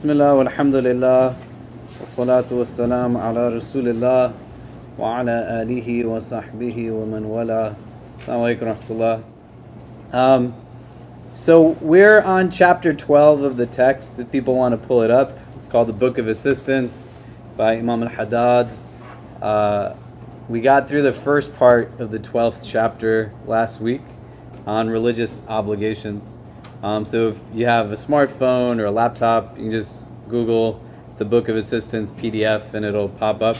Bismillah walhamdulillah wassalatu wassalam ala rasulillah wa ala alihi wa sahbihi wa man wala. Assalamu alaikum wa rahmatullah. So we're on chapter 12 of the text. If people want to pull it up, it's called the Book of Assistance by Imam Al-Haddad. We got through the first part of the 12th chapter last week on religious obligations. So if you have a smartphone or a laptop, you can just Google the Book of Assistance PDF and it'll pop up.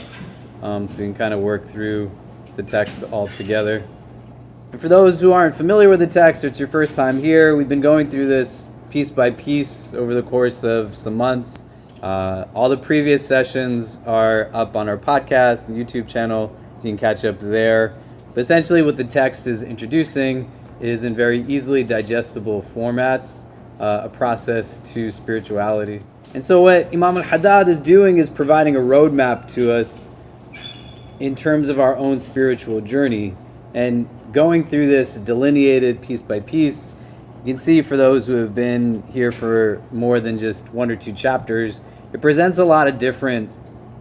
So you can kind of work through the text all together. And for those who aren't familiar with the text, or it's your first time here, we've been going through this piece by piece over the course of some months. All the previous sessions are up on our podcast and YouTube channel, so you can catch up there. But essentially what the text is introducing is in very easily digestible formats, a process to spirituality. And so what Imam Al-Haddad is doing is providing a roadmap to us in terms of our own spiritual journey. And going through this delineated piece by piece, you can see for those who have been here for more than just one or two chapters, it presents a lot of different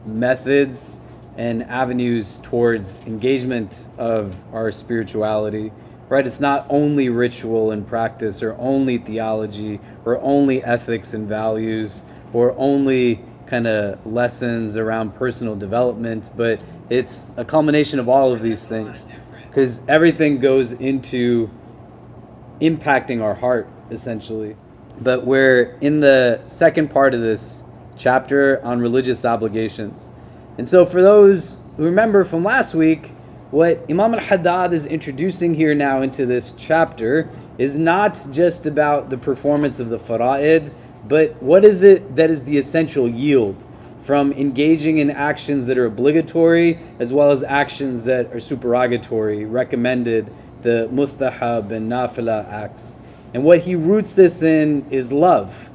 methods and avenues towards engagement of our spirituality. Right? It's not only ritual and practice, or only theology, or only ethics and values, or only kind of lessons around personal development, but it's a culmination of all of these things, because everything goes into impacting our heart, essentially. But we're in the second part of this chapter on religious obligations. And so for those who remember from last week, what Imam Al-Haddad is introducing here now into this chapter is not just about the performance of the fara'id, but what is it that is the essential yield from engaging in actions that are obligatory as well as actions that are supererogatory, recommended, the mustahab and nafila acts. And what he roots this in is love.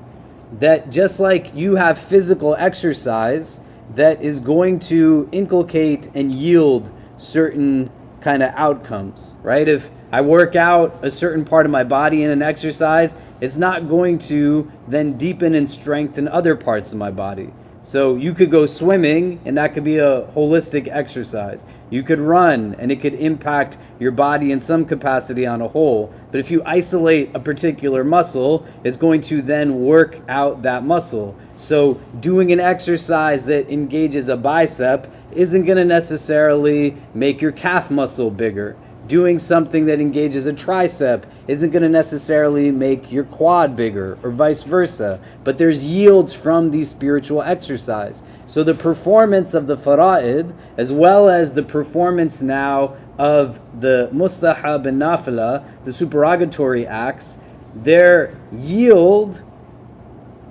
That just like you have physical exercise that is going to inculcate and yield certain kind of outcomes, right? If I work out a certain part of my body in an exercise, it's not going to then deepen and strengthen other parts of my body. So you could go swimming and that could be a holistic exercise. You could run and it could impact your body in some capacity on a whole. But if you isolate a particular muscle, it's going to then work out that muscle. So doing an exercise that engages a bicep isn't going to necessarily make your calf muscle bigger. Doing something that engages a tricep isn't going to necessarily make your quad bigger, or vice versa. But there's yields from the spiritual exercise. So the performance of the fara'id, as well as the performance now of the mustahab and nafila, the supererogatory acts, their yield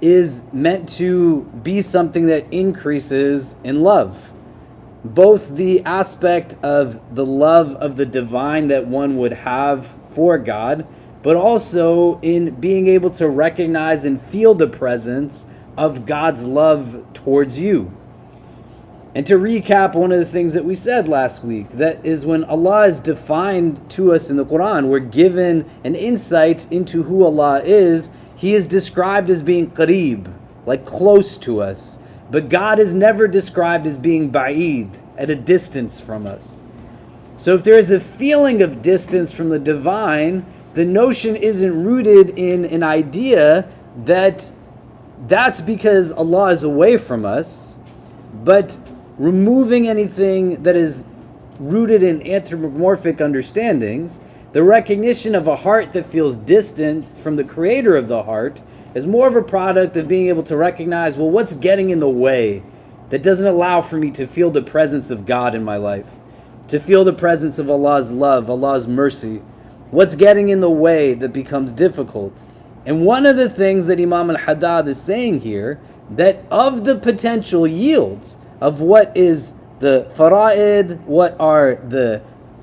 is meant to be something that increases in love. Both the aspect of the love of the divine that one would have for God, but also in being able to recognize and feel the presence of God's love towards you. And to recap one of the things that we said last week, that is when Allah is defined to us in the Quran, we're given an insight into who Allah is. He is described as being qareeb, like close to us. But God is never described as being ba'id, at a distance from us. So if there is a feeling of distance from the divine, the notion isn't rooted in an idea that that's because Allah is away from us, but removing anything that is rooted in anthropomorphic understandings, the recognition of a heart that feels distant from the creator of the heart is more of a product of being able to recognize, well, what's getting in the way that doesn't allow for me to feel the presence of God in my life, to feel the presence of Allah's love, Allah's mercy. What's getting in the way that becomes difficult? And one of the things that Imam Al-Haddad is saying here, that of the potential yields of what is the fara'id, what are the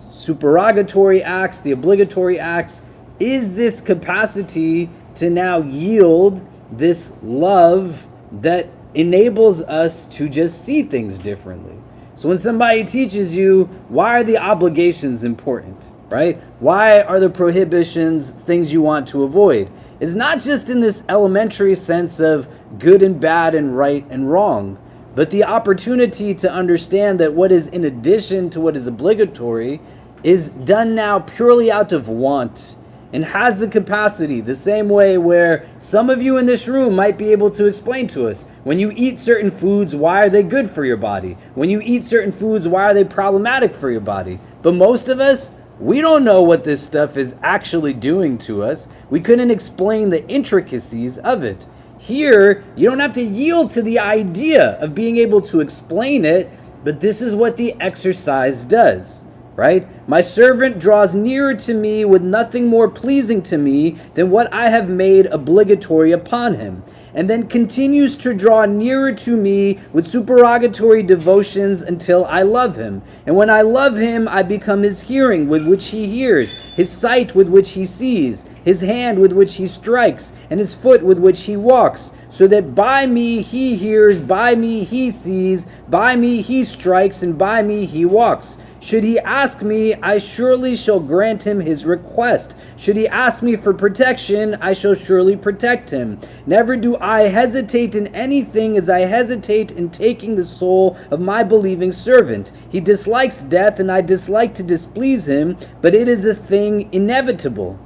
supererogatory acts, the obligatory acts, is this capacity to now yield this love that enables us to just see things differently. So when somebody teaches you, why are the obligations important, right? Why are the prohibitions things you want to avoid? is not just in this elementary sense of good and bad and right and wrong, but the opportunity to understand that what is in addition to what is obligatory is done now purely out of want and has the capacity, the same way where some of you in this room might be able to explain to us, when you eat certain foods, why are they good for your body? When you eat certain foods, why are they problematic for your body? But most of us, we don't know what this stuff is actually doing to us. We couldn't explain the intricacies of it. Here, you don't have to yield to the idea of being able to explain it, but this is what the exercise does, right? My servant draws nearer to me with nothing more pleasing to me than what I have made obligatory upon him, and then continues to draw nearer to me with supererogatory devotions until I love him. And when I love him, I become his hearing with which he hears, his sight with which he sees, his hand with which he strikes, and his foot with which he walks, so that by me he hears, by me he sees, by me he strikes, and by me he walks. Should he ask me, I surely shall grant him his request. Should he ask me for protection, I shall surely protect him. Never do I hesitate in anything as I hesitate in taking the soul of my believing servant. He dislikes death, and I dislike to displease him, but it is a thing inevitable.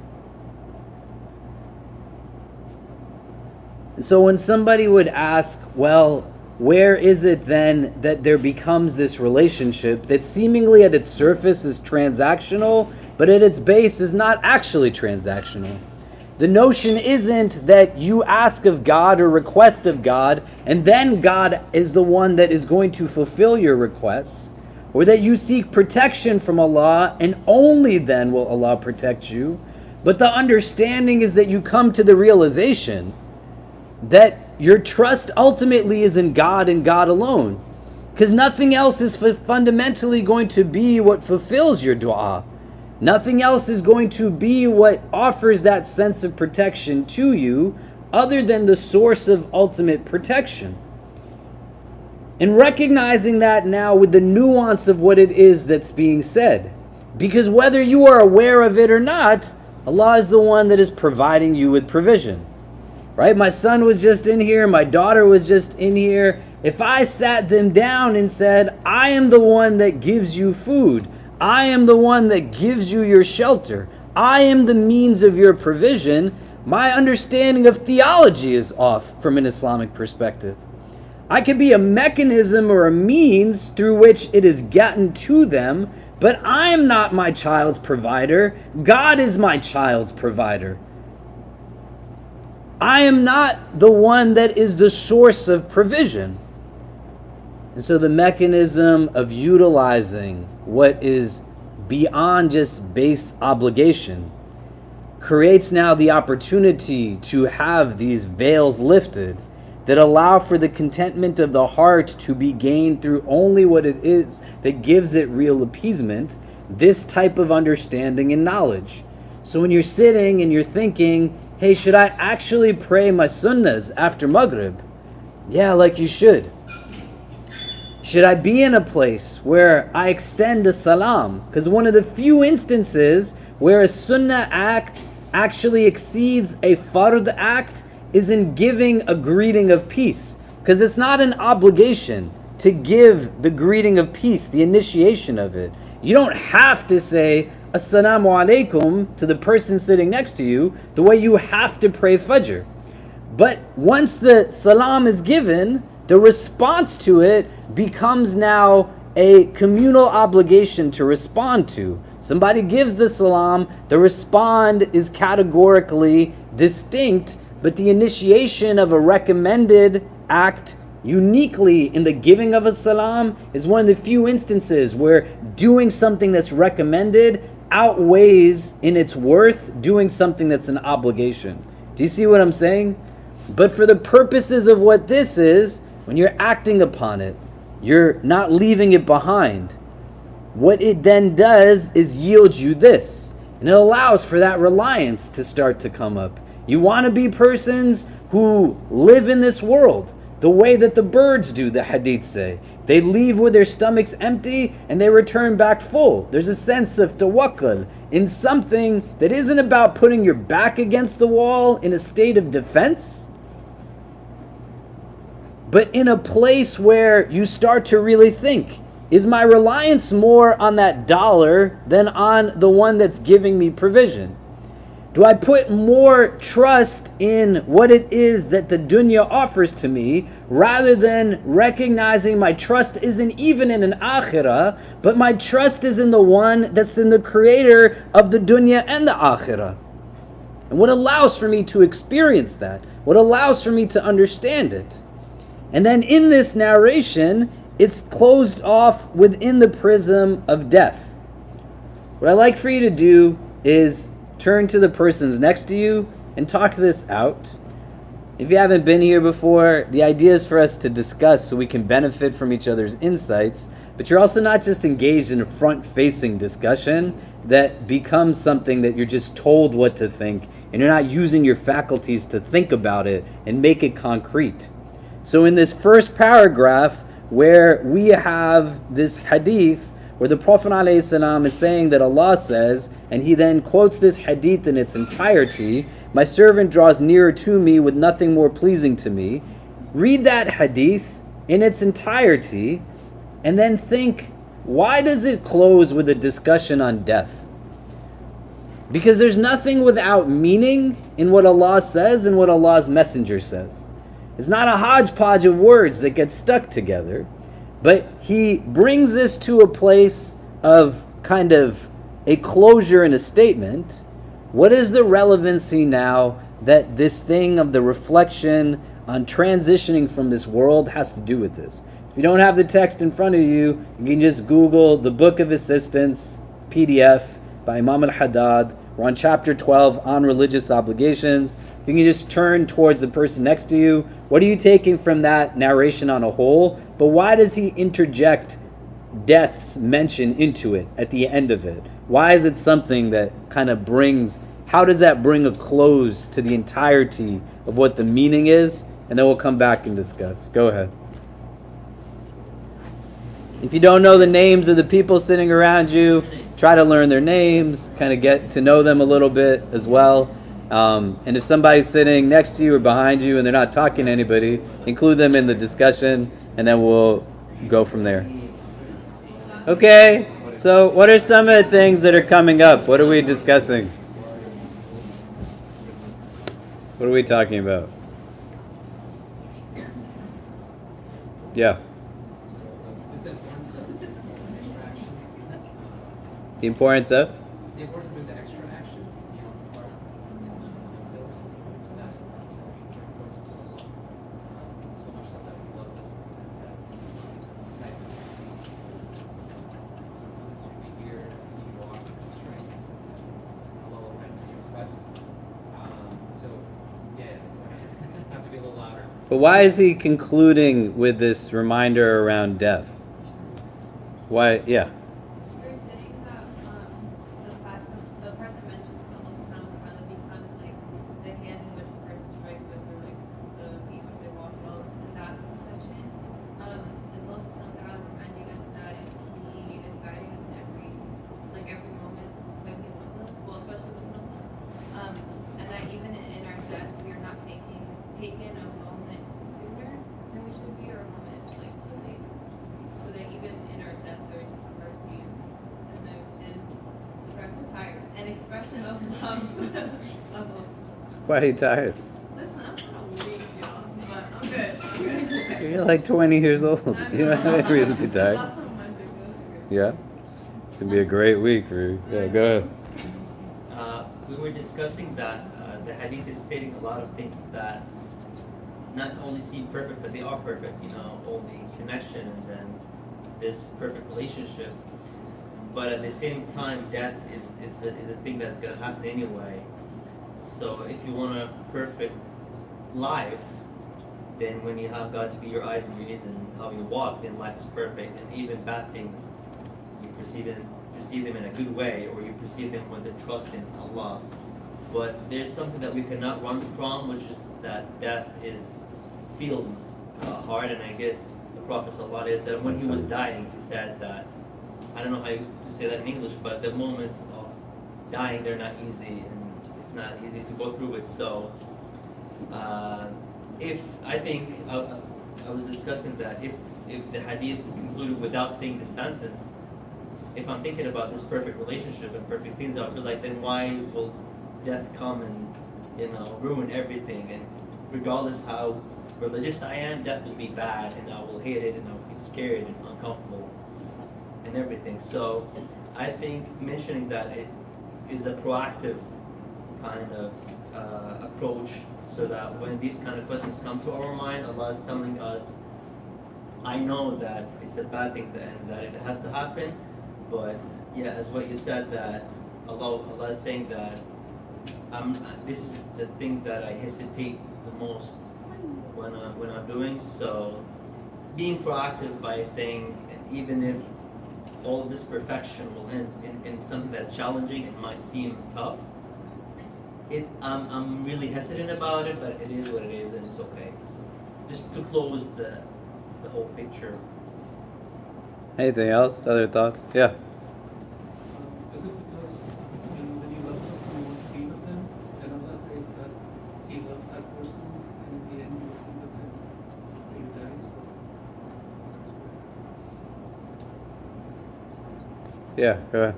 So when somebody would ask, well, where is it then that there becomes this relationship that seemingly at its surface is transactional, but at its base is not actually transactional? The notion isn't that you ask of God or request of God, and then God is the one that is going to fulfill your requests, or that you seek protection from Allah, and only then will Allah protect you. But the understanding is that you come to the realization that your trust ultimately is in God and God alone, because nothing else is fundamentally going to be what fulfills your dua. Nothing else is going to be what offers that sense of protection to you other than the source of ultimate protection. And recognizing that now with the nuance of what it is that's being said, because whether you are aware of it or not, Allah is the one that is providing you with provision. Right? My son was just in here. My daughter was just in here. If I sat them down and said, I am the one that gives you food. I am the one that gives you your shelter. I am the means of your provision. My understanding of theology is off from an Islamic perspective. I could be a mechanism or a means through which it has gotten to them, but I am not my child's provider. God is my child's provider. I am not the one that is the source of provision. And so the mechanism of utilizing what is beyond just base obligation creates now the opportunity to have these veils lifted that allow for the contentment of the heart to be gained through only what it is that gives it real appeasement, this type of understanding and knowledge. So when you're sitting and you're thinking, hey, should I actually pray my sunnahs after Maghrib? Yeah, like you should. Should I be in a place where I extend a salam? Because one of the few instances where a sunnah act actually exceeds a fard act is in giving a greeting of peace. Because it's not an obligation to give the greeting of peace, the initiation of it. You don't have to say, Assalamu alaikum to the person sitting next to you the way you have to pray Fajr. But once the salam is given, the response to it becomes now a communal obligation to respond to. Somebody gives the salam, the respond is categorically distinct, but the initiation of a recommended act uniquely in the giving of a salam is one of the few instances where doing something that's recommended outweighs in its worth doing something that's an obligation. Do you see what I'm saying? But for the purposes of what this is, when you're acting upon it, you're not leaving it behind. What it then does is yield you this, and it allows for that reliance to start to come up. You want to be persons who live in this world, the way that the birds do, the hadith say. They leave with their stomachs empty and they return back full. There's a sense of tawakkul in something that isn't about putting your back against the wall in a state of defense, but in a place where you start to really think, is my reliance more on that dollar than on the one that's giving me provision? Do I put more trust in what it is that the dunya offers to me, rather than recognizing my trust isn't even in an akhirah, but my trust is in the one that's in the creator of the dunya and the akhirah? And what allows for me to experience that? What allows for me to understand it? And then in this narration, it's closed off within the prism of death. What I'd like for you to do is turn to the persons next to you and talk this out. If you haven't been here before, the idea is for us to discuss so we can benefit from each other's insights, but you're also not just engaged in a front-facing discussion that becomes something that you're just told what to think, and you're not using your faculties to think about it and make it concrete. So in this first paragraph, where we have this hadith where the Prophet ﷺ is saying that Allah says, and he then quotes this hadith in its entirety, "My servant draws nearer to me with nothing more pleasing to me." Read that hadith in its entirety and then think, why does it close with a discussion on death? Because there's nothing without meaning in what Allah says and what Allah's messenger says. It's not a hodgepodge of words that get stuck together. But he brings this to a place of kind of a closure and a statement. What is the relevancy now that this thing of the reflection on transitioning from this world has to do with this? If you don't have the text in front of you, you can just Google the Book of Assistance, PDF, by Imam Al-Haddad. We're on chapter 12 on religious obligations. If you can just turn towards the person next to you, what are you taking from that narration on a whole? But why does he interject death's mention into it at the end of it? Why is it something that kind of brings, how does that bring a close to the entirety of what the meaning is? And then we'll come back and discuss. Go ahead. If you don't know the names of the people sitting around you, try to learn their names, kind of get to know them a little bit as well. And if somebody's sitting next to you or behind you and they're not talking to anybody, include them in the discussion, and then we'll go from there. Okay, so what are some of the things that are coming up? What are we discussing? What are we talking about? Yeah. The importance of? The importance of doing the extra actions, as far as so much stuff that he loves us in the sense that it's like to be here, you walk strength, Allah right in your presence. So yeah, sorry. Have to be a little louder. But why is he concluding with this reminder around death? Why? Yeah. Why are you tired? Listen, I'm kind of weak, y'all, but I'm good. You're like 20 years old. You don't have any reason to be tired. Lost on Monday, but that's okay. Yeah? It's going to be a great week for you. Yeah, go ahead. We were discussing that the hadith is stating a lot of things that not only seem perfect, but they are perfect. All the connection and then this perfect relationship. But at the same time, death is a thing that's going to happen anyway. So if you want a perfect life, then when you have God to be your eyes and your ears and how you walk, then life is perfect. And even bad things, you perceive them in a good way, or you perceive them with the trust in Allah. But there's something that we cannot run from, which is that death feels hard, and I guess the Prophet ﷺ said when he was dying, he said that, I don't know how to say that in English, but the moments of dying, they're not easy, and it's not easy to go through it. So, if I think I was discussing that if the hadith concluded without saying the sentence, if I'm thinking about this perfect relationship and perfect things, I would feel like, then why will death come and ruin everything? And regardless how religious I am, death will be bad, and I will hate it, and I will feel scared and uncomfortable and everything. So I think mentioning that it is a proactive kind of approach, so that when these kind of questions come to our mind, Allah is telling us, I know that it's a bad thing and that it has to happen, but yeah, as what you said, that Allah is saying that this is the thing that I hesitate the most when I'm doing. So being proactive by saying, even if all this perfection will end in something that's challenging and might seem tough, I'm really hesitant about it, but it is what it is, and it's okay. So just to close the whole picture. Anything else? Other thoughts? Yeah. Is it because when you love someone, you want to be with them, and Allah says that He loves that person, and in the end you will be with them after you die? So that's why. Yeah, go ahead.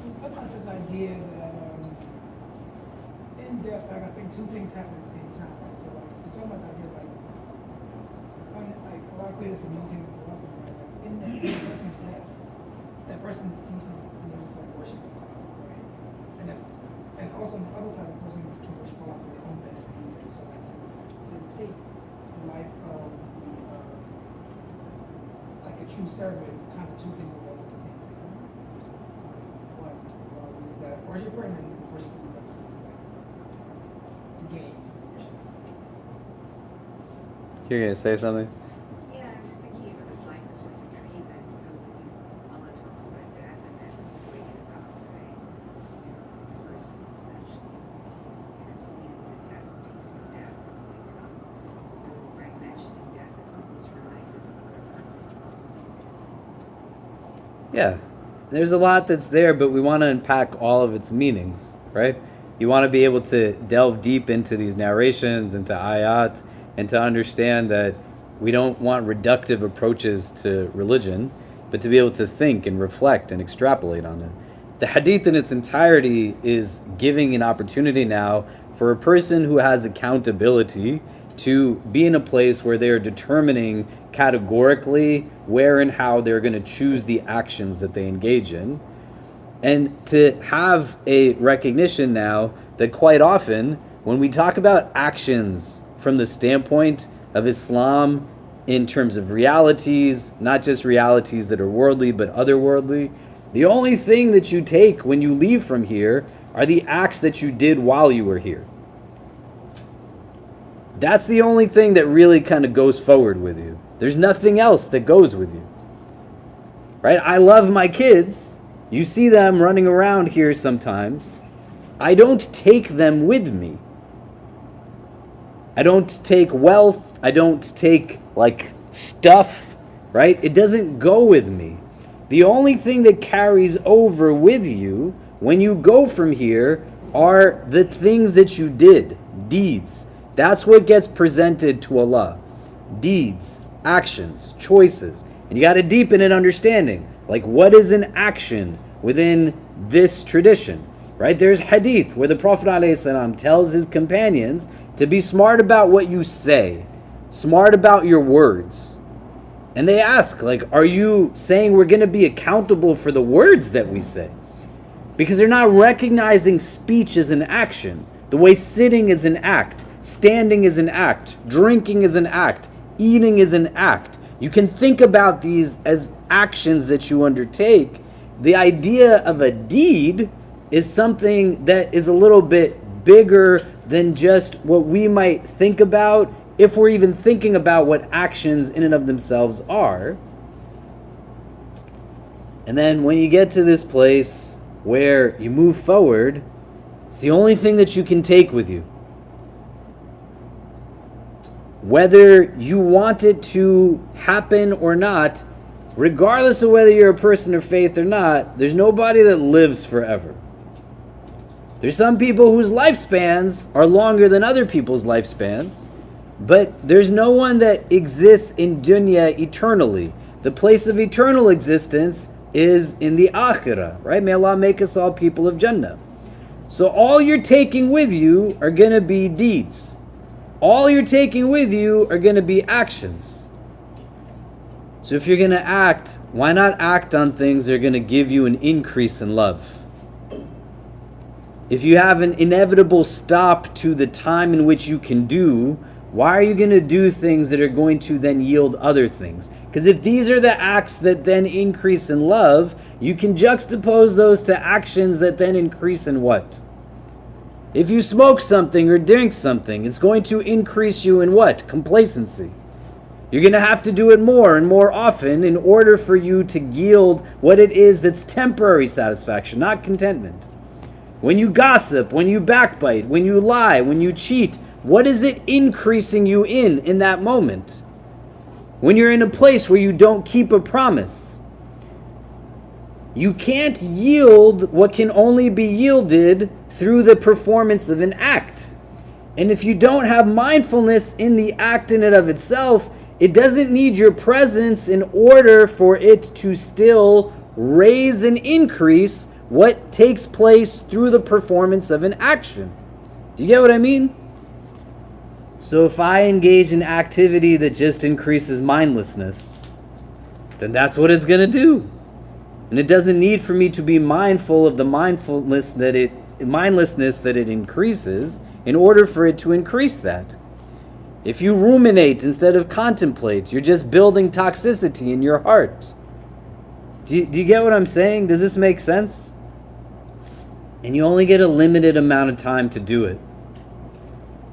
We talk about this idea that in death, like I think two things happen at the same time. Right? So like we talk about the idea like Allah created us to know Him and to love Him, right? Like in that person's death, that person ceases being able to like worship Allah, right? And also on the other side, the person can worship Allah for their own benefit either. So like to take the life of the like a true servant, kind of two things at once at the same time. One is that worshiper, and then worshiper is like to gain worship. You're gonna say something? Yeah, I'm just thinking of this life as just a dream, and so when Allah talks about death, and essence to wake us up, right? First, essentially, and it's only in the test taste of death when we wake up. So by mentioning death, it's almost reminders of what our purpose is to do this. Yeah. There's a lot that's there, but we want to unpack all of its meanings, right? You want to be able to delve deep into these narrations, into ayat, and to understand that we don't want reductive approaches to religion, but to be able to think and reflect and extrapolate on it. The hadith in its entirety is giving an opportunity now for a person who has accountability to be in a place where they are determining categorically where and how they're going to choose the actions that they engage in, and to have a recognition now that quite often when we talk about actions from the standpoint of Islam in terms of realities, not just realities that are worldly but otherworldly, the only thing that you take when you leave from here are the acts that you did while you were here. That's the only thing that really kind of goes forward with you. There's nothing else that goes with you. Right? I love my kids. You see them running around here sometimes. I don't take them with me. I don't take wealth. I don't take like stuff, right? It doesn't go with me. The only thing that carries over with you when you go from here are the things that you did, deeds. That's what gets presented to Allah. Deeds, actions, choices. And you got to deepen in understanding. Like, what is an action within this tradition? Right? There's hadith where the Prophet ﷺ tells his companions to be smart about what you say, smart about your words. And they ask, like, are you saying we're going to be accountable for the words that we say? Because they're not recognizing speech as an action. The way sitting is an act, standing is an act, drinking is an act, eating is an act. You can think about these as actions that you undertake. The idea of a deed is something that is a little bit bigger than just what we might think about, if we're even thinking about what actions in and of themselves are. And then when you get to this place where you move forward, it's the only thing that you can take with you. whether you want it to happen or not, regardless of whether you're a person of faith or not, there's nobody that lives forever. There's some people whose lifespans are longer than other people's lifespans, but there's no one that exists in dunya eternally. The place of eternal existence is in the akhirah, right? May Allah make us all people of Jannah. So all you're taking with you are going to be deeds. All you're taking with you are going to be actions. So if you're going to act, why not act on things that are going to give you an increase in love? If you have an inevitable stop to the time in which you can do, why are you going to do things that are going to then yield other things? Because if these are the acts that then increase in love, you can juxtapose those to actions that then increase in what? If you smoke something or drink something, it's going to increase you in what? Complacency. You're going to have to do it more and more often in order for you to yield what it is that's temporary satisfaction, not contentment. When you gossip, when you backbite, when you lie, when you cheat, what is it increasing you in that moment? When you're in a place where you don't keep a promise, you can't yield what can only be yielded through the performance of an act. And if you don't have mindfulness in the act in and of itself, it doesn't need your presence in order for it to still raise and increase what takes place through the performance of an action. Do you get what I mean? So if I engage in activity that just increases mindlessness, then that's what it's going to do. And it doesn't need for me to be mindful of the mindlessness that it increases in order for it to increase that. If you ruminate instead of contemplate, you're just building toxicity in your heart. Do you get what I'm saying? Does this make sense? And you only get a limited amount of time to do it.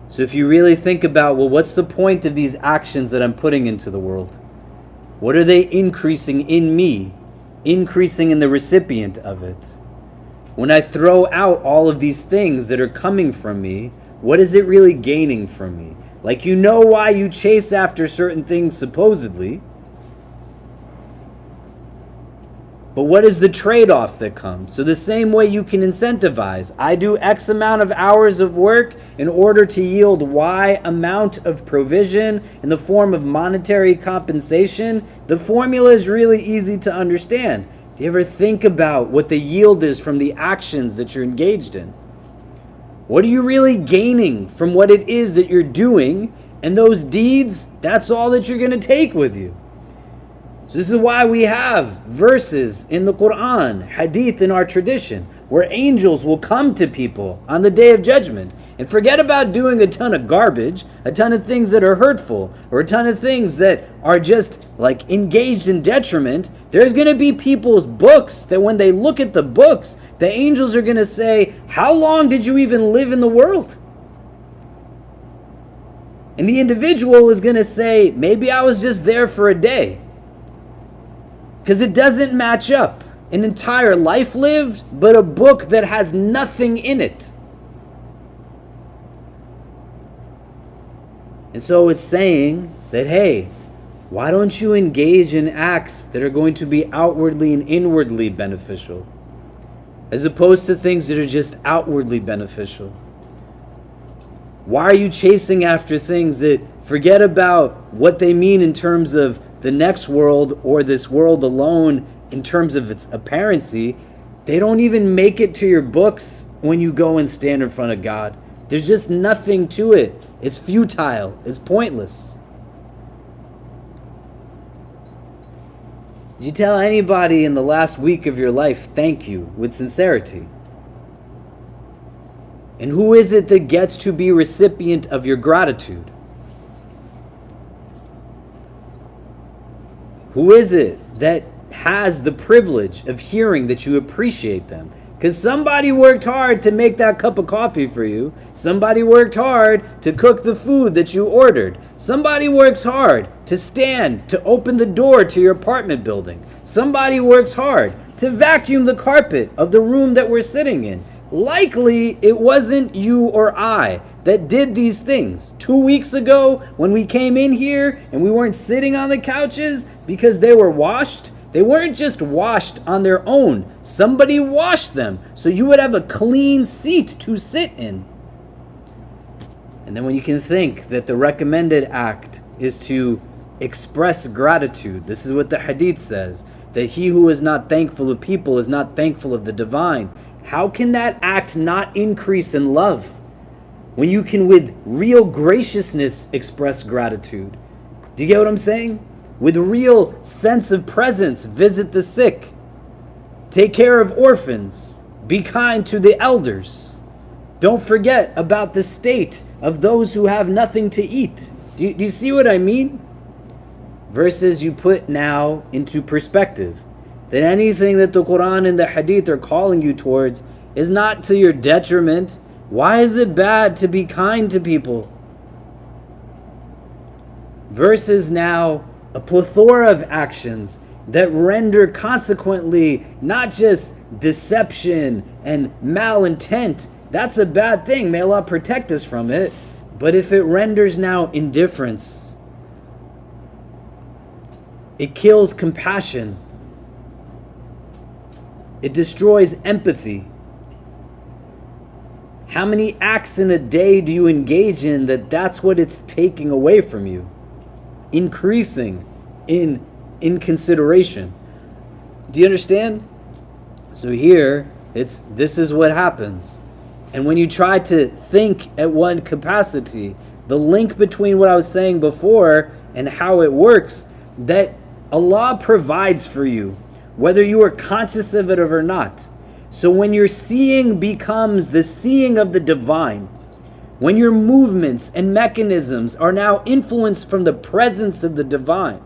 So if you really think about, well, what's the point of these actions that I'm putting into the world? What are they increasing in me? Increasing in the recipient of it? When I throw out all of these things that are coming from me, what is it really gaining from me? Like, you know why you chase after certain things supposedly, but what is the trade-off that comes? So the same way you can incentivize, I do X amount of hours of work in order to yield Y amount of provision in the form of monetary compensation. The formula is really easy to understand. Do you ever think about what the yield is from the actions that you're engaged in? What are you really gaining from what it is that you're doing? And those deeds, that's all that you're going to take with you. So this is why we have verses in the Quran, hadith in our tradition, where angels will come to people on the day of judgment. And forget about doing a ton of garbage, a ton of things that are hurtful, or a ton of things that are just like engaged in detriment. There's going to be people's books that when they look at the books, the angels are going to say, how long did you even live in the world? And the individual is going to say, maybe I was just there for a day. Because it doesn't match up. An entire life lived, but a book that has nothing in it. And so it's saying that, hey, why don't you engage in acts that are going to be outwardly and inwardly beneficial, as opposed to things that are just outwardly beneficial? Why are you chasing after things that forget about what they mean in terms of the next world or this world alone in terms of its apparency? They don't even make it to your books when you go and stand in front of God. There's just nothing to it. It's futile. It's pointless. Did you tell anybody in the last week of your life thank you with sincerity? And who is it that gets to be recipient of your gratitude? Who is it that has the privilege of hearing that you appreciate them? Because somebody worked hard to make that cup of coffee for you. Somebody worked hard to cook the food that you ordered. Somebody works hard to stand, to open the door to your apartment building. Somebody works hard to vacuum the carpet of the room that we're sitting in. likely it wasn't you or I that did these things. 2 weeks ago, when we came in here and we weren't sitting on the couches because they were washed, they weren't just washed on their own. Somebody washed them so you would have a clean seat to sit in. And then when you can think that the recommended act is to express gratitude, this is what the hadith says, that he who is not thankful of people is not thankful of the divine. How can that act not increase in love when you can with real graciousness express gratitude? Do you get what I'm saying? With real sense of presence, visit the sick, take care of orphans, be kind to the elders. Don't forget about the state of those who have nothing to eat. Do you see what I mean? Versus you put now into perspective that anything that the Quran and the Hadith are calling you towards is not to your detriment. Why is it bad to be kind to people? Versus now a plethora of actions that render consequently not just deception and malintent. That's a bad thing. May Allah protect us from it. But if it renders now indifference, it kills compassion, it destroys empathy. How many acts in a day do you engage in that's what it's taking away from you? Increasing in consideration. Do you understand? So here, this is what happens. And when you try to think at one capacity, the link between what I was saying before and how it works, that Allah provides for you, whether you are conscious of it or not. So when your seeing becomes the seeing of the divine, when your movements and mechanisms are now influenced from the presence of the divine,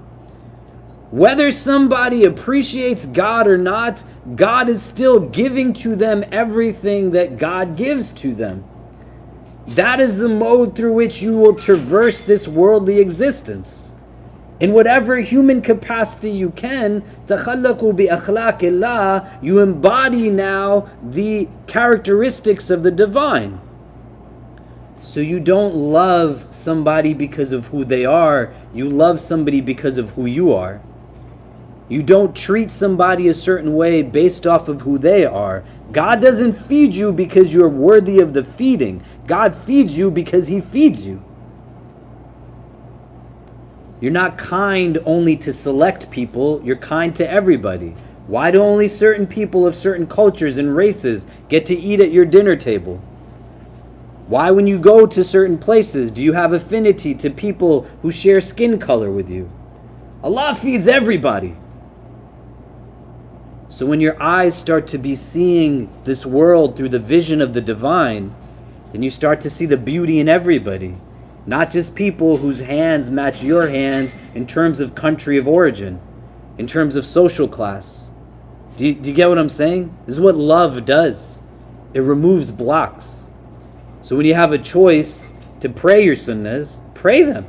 whether somebody appreciates God or not, God is still giving to them everything that God gives to them. That is the mode through which you will traverse this worldly existence. In whatever human capacity you can, تَخَلَّقُوا بِأَخْلَاقِ اللَّهِ, you embody now the characteristics of the divine. So you don't love somebody because of who they are, you love somebody because of who you are. You don't treat somebody a certain way based off of who they are. God doesn't feed you because you're worthy of the feeding. God feeds you because He feeds you. You're not kind only to select people, you're kind to everybody. Why do only certain people of certain cultures and races get to eat at your dinner table? Why, when you go to certain places, do you have affinity to people who share skin color with you? Allah feeds everybody. So when your eyes start to be seeing this world through the vision of the divine, then you start to see the beauty in everybody. Not just people whose hands match your hands in terms of country of origin, in terms of social class. Do you get what I'm saying? This is what love does. It removes blocks. So when you have a choice to pray your sunnahs, pray them.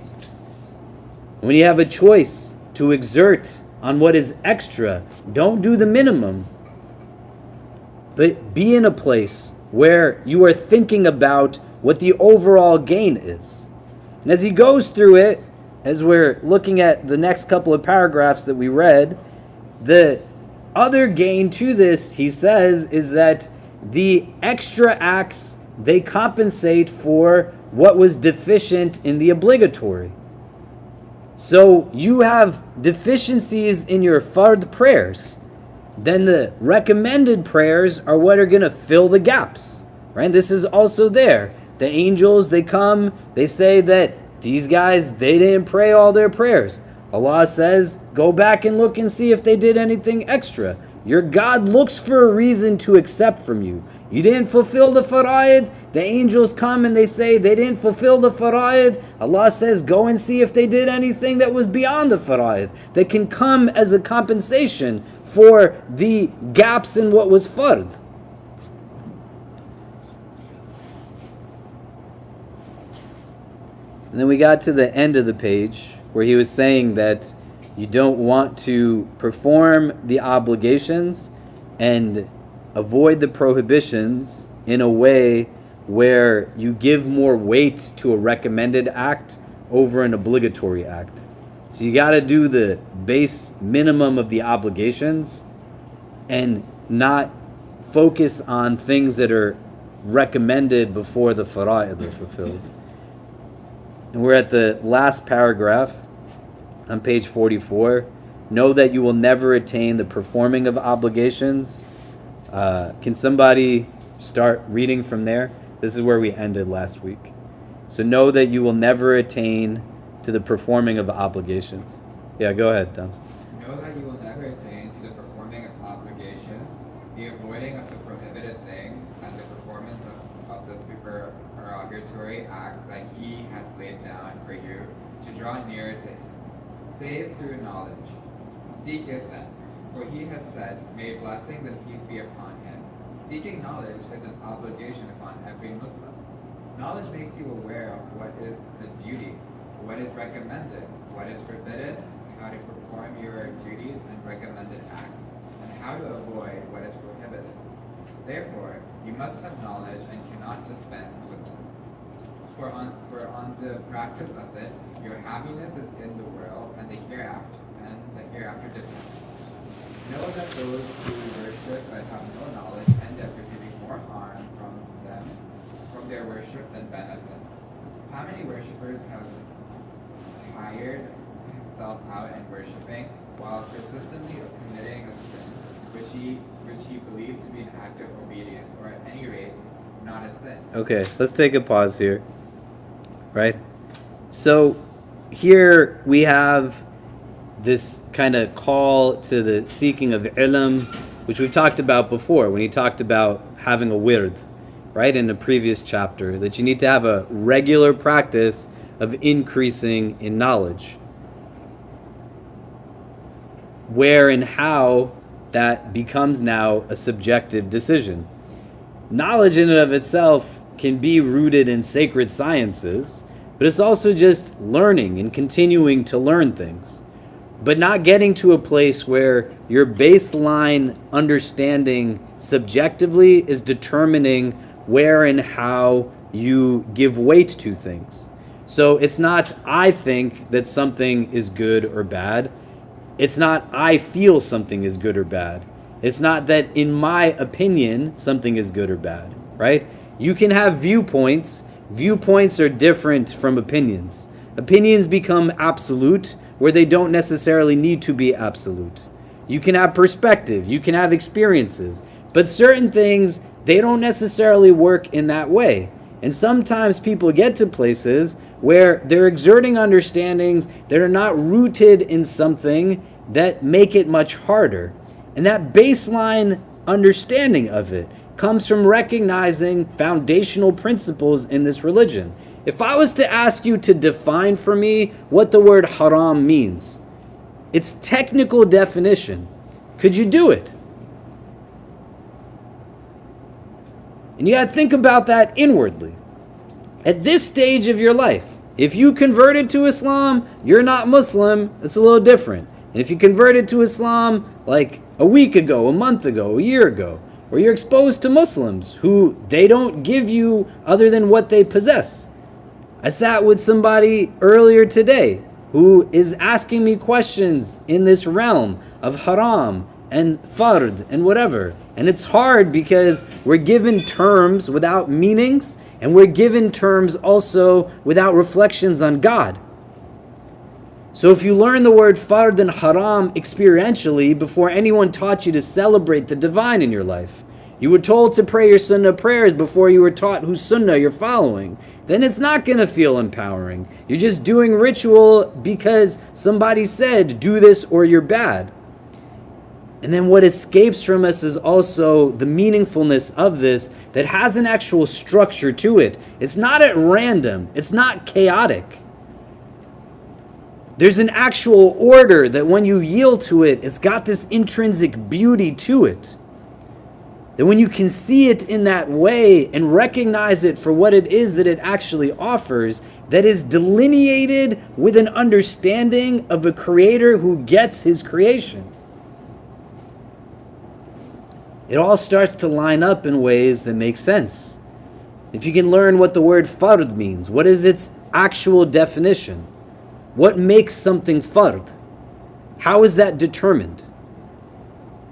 When you have a choice to exert on what is extra, don't do the minimum. But be in a place where you are thinking about what the overall gain is. And as he goes through it, as we're looking at the next couple of paragraphs that we read, the other gain to this, he says, is that the extra acts, they compensate for what was deficient in the obligatory. So you have deficiencies in your fard prayers, then the recommended prayers are what are going to fill the gaps, right? This is also there. The angels, they come, they say that these guys, they didn't pray all their prayers. Allah says, go back and look and see if they did anything extra. Your God looks for a reason to accept from you. You didn't fulfill the fara'id. The angels come and they say they didn't fulfill the fara'id. Allah says, go and see if they did anything that was beyond the fara'id, that can come as a compensation for the gaps in what was fard. And then we got to the end of the page where he was saying that you don't want to perform the obligations and avoid the prohibitions in a way where you give more weight to a recommended act over an obligatory act. So you got to do the base minimum of the obligations and not focus on things that are recommended before the fara'id are fulfilled. And we're at the last paragraph on page 44. Know that you will never attain the performing of obligations. Can somebody start reading from there? This is where we ended last week. So know that you will never attain to the performing of obligations. Yeah, go ahead, Tom. Know that you will never attain to the performing of obligations, the avoiding of the prohibited things, and the performance of the supererogatory acts that he has laid down for you to draw near to him, save through knowledge. Seek it then, for he has said, may blessings and peace be upon him. Seeking knowledge is an obligation upon every Muslim. Knowledge makes you aware of what is the duty, what is recommended, what is forbidden, how to perform your duties and recommended acts, and how to avoid what is prohibited. Therefore, you must have knowledge and cannot dispense with it. For on the practice of it, your happiness is in the world and the hereafter depends. Know that those who worship but have no knowledge end up receiving more harm from their worship than benefit. How many worshippers have tired himself out in worshiping while persistently committing a sin which he believed to be an act of obedience, or at any rate, not a sin? Okay, let's take a pause here. Right? So here we have this kind of call to the seeking of ilm, which we've talked about before when he talked about having a wird, right, in the previous chapter, that you need to have a regular practice of increasing in knowledge. Where and how that becomes now a subjective decision. Knowledge in and of itself can be rooted in sacred sciences, but it's also just learning and continuing to learn things. But not getting to a place where your baseline understanding subjectively is determining where and how you give weight to things. So it's not I think that something is good or bad. It's not I feel something is good or bad. It's not that in my opinion something is good or bad, right? You can have viewpoints. Viewpoints are different from opinions. Opinions become absolute where they don't necessarily need to be absolute. You can have perspective, you can have experiences, but certain things, they don't necessarily work in that way. And sometimes people get to places where they're exerting understandings that are not rooted in something that make it much harder. And that baseline understanding of it comes from recognizing foundational principles in this religion. If I was to ask you to define for me what the word haram means, its technical definition, could you do it? And you got to think about that inwardly. At this stage of your life, if you converted to Islam, you're not Muslim, it's a little different. And if you converted to Islam like a week ago, a month ago, a year ago, or you're exposed to Muslims who they don't give you other than what they possess. I sat with somebody earlier today who is asking me questions in this realm of haram and fard and whatever. And it's hard because we're given terms without meanings, and we're given terms also without reflections on God. So if you learn the word fard and haram experientially before anyone taught you to celebrate the divine in your life, you were told to pray your sunnah prayers before you were taught whose sunnah you're following, then it's not going to feel empowering. You're just doing ritual because somebody said, do this or you're bad. And then what escapes from us is also the meaningfulness of this that has an actual structure to it. It's not at random. It's not chaotic. There's an actual order that when you yield to it, it's got this intrinsic beauty to it. That when you can see it in that way and recognize it for what it is that it actually offers, that is delineated with an understanding of a creator who gets his creation. it all starts to line up in ways that make sense. If you can learn what the word fard means, what is its actual definition? What makes something fard? How is that determined?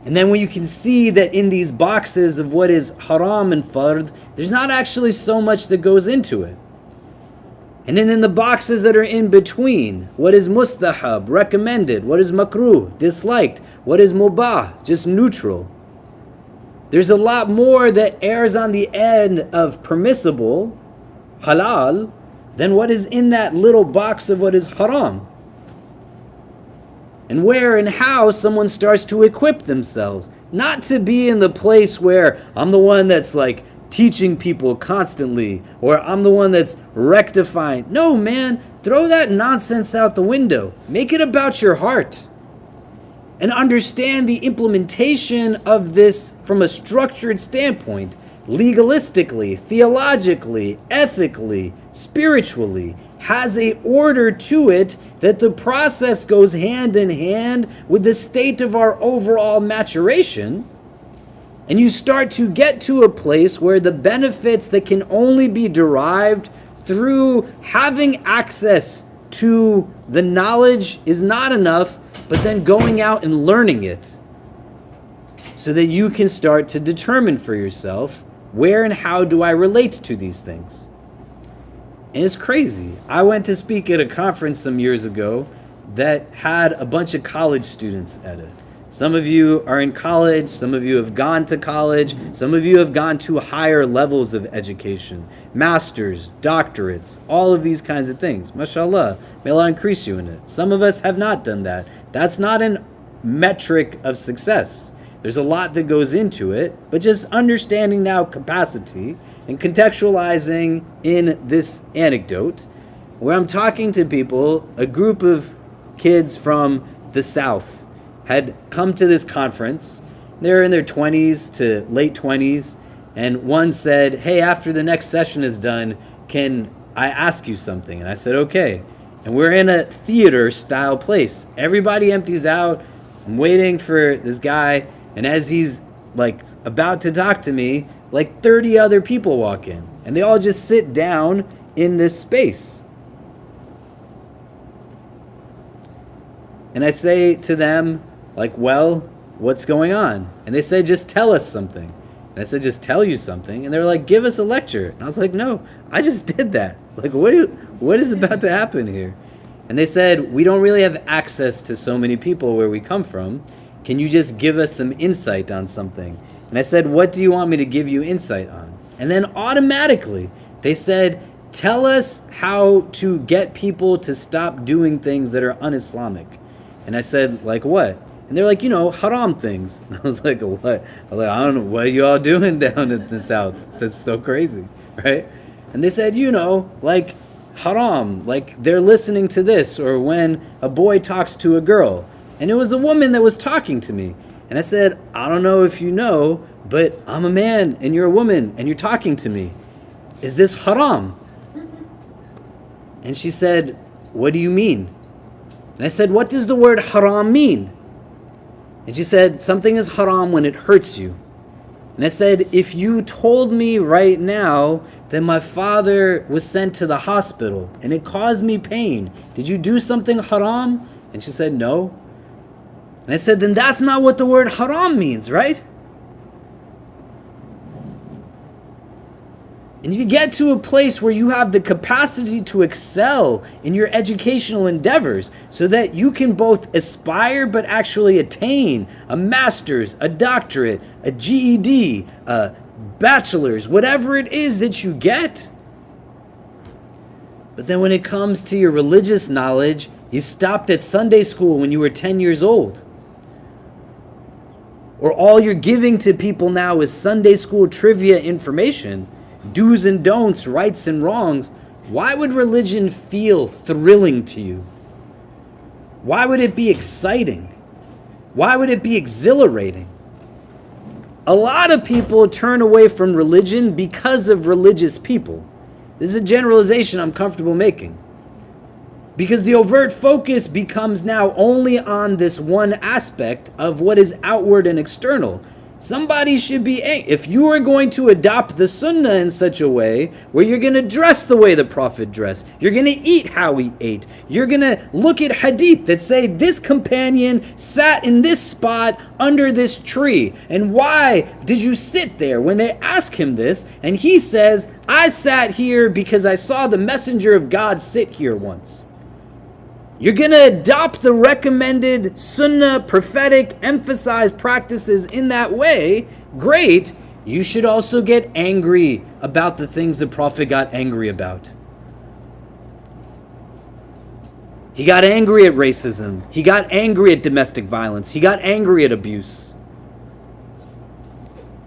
And then when you can see that in these boxes of what is haram and fard, there's not actually so much that goes into it. And then in the boxes that are in between, what is mustahab, recommended, what is makruh, disliked, what is mubah, just neutral. There's a lot more that errs on the end of permissible, halal, than what is in that little box of what is haram. And where and how someone starts to equip themselves, not to be in the place where I'm the one that's like teaching people constantly, or I'm the one that's rectifying. No, man, throw that nonsense out the window. Make it about your heart. And understand the implementation of this from a structured standpoint, legalistically, theologically, ethically, spiritually, has a order to it that the process goes hand in hand with the state of our overall maturation. And you start to get to a place where the benefits that can only be derived through having access to the knowledge is not enough, but then going out and learning it so that you can start to determine for yourself where and how do I relate to these things. And it's crazy. I went to speak at a conference some years ago that had a bunch of college students at it. Some of you are in college, some of you have gone to college, some of you have gone to higher levels of education, masters, doctorates, all of these kinds of things. Mashallah, may Allah increase you in it. Some of us have not done that. That's not a metric of success. There's a lot that goes into it, but just understanding now capacity and contextualizing in this anecdote, where I'm talking to people, a group of kids from the South had come to this conference. They're in their 20s to late 20s, and one said, hey, after the next session is done, can I ask you something? And I said, okay. And we're in a theater style place. Everybody empties out. I'm waiting for this guy, and as he's like about to talk to me, like 30 other people walk in, and they all just sit down in this space. And I say to them, like, well, what's going on? And they say, just tell us something. And I said, just tell you something. And they're like, give us a lecture. And I was like, no, I just did that. Like, what is about to happen here? And they said, we don't really have access to so many people where we come from. Can you just give us some insight on something? And I said, what do you want me to give you insight on? And then automatically they said, tell us how to get people to stop doing things that are un-Islamic. And I said, like what? And they're like, haram things. And I was like, what? I was like, I don't know, what are you all doing down in the South? That's so crazy, right? And they said, like haram, like they're listening to this, or when a boy talks to a girl. And it was a woman that was talking to me. And I said, I don't know if you know, but I'm a man and you're a woman and you're talking to me. Is this haram? And she said, what do you mean? And I said, what does the word haram mean? And she said, something is haram when it hurts you. And I said, if you told me right now that my father was sent to the hospital and it caused me pain, did you do something haram? And she said, no. And I said, then that's not what the word haram means, right? And if you get to a place where you have the capacity to excel in your educational endeavors so that you can both aspire but actually attain a master's, a doctorate, a GED, a bachelor's, whatever it is that you get. But then when it comes to your religious knowledge, you stopped at Sunday school when you were 10 years old. Or all you're giving to people now is Sunday school trivia information, do's and don'ts, rights and wrongs. Why would religion feel thrilling to you? Why would it be exciting? Why would it be exhilarating? A lot of people turn away from religion because of religious people. This is a generalization I'm comfortable making. Because the overt focus becomes now only on this one aspect of what is outward and external. Somebody should be angry. If you are going to adopt the sunnah in such a way where you're going to dress the way the Prophet dressed, you're going to eat how he ate, you're going to look at hadith that say this companion sat in this spot under this tree. And why did you sit there? When they ask him this, and he says, I sat here because I saw the messenger of God sit here once. You're going to adopt the recommended sunnah, prophetic, emphasized practices in that way. Great. You should also get angry about the things the Prophet got angry about. He got angry at racism. He got angry at domestic violence. He got angry at abuse.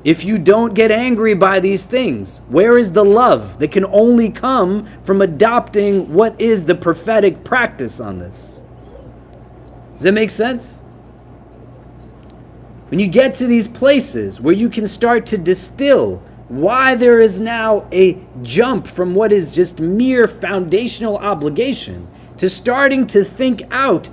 If you don't get angry by these things, where is the love that can only come from adopting what is the prophetic practice on this? Does that make sense? When you get to these places where you can start to distill why there is now a jump from what is just mere foundational obligation to starting to think out,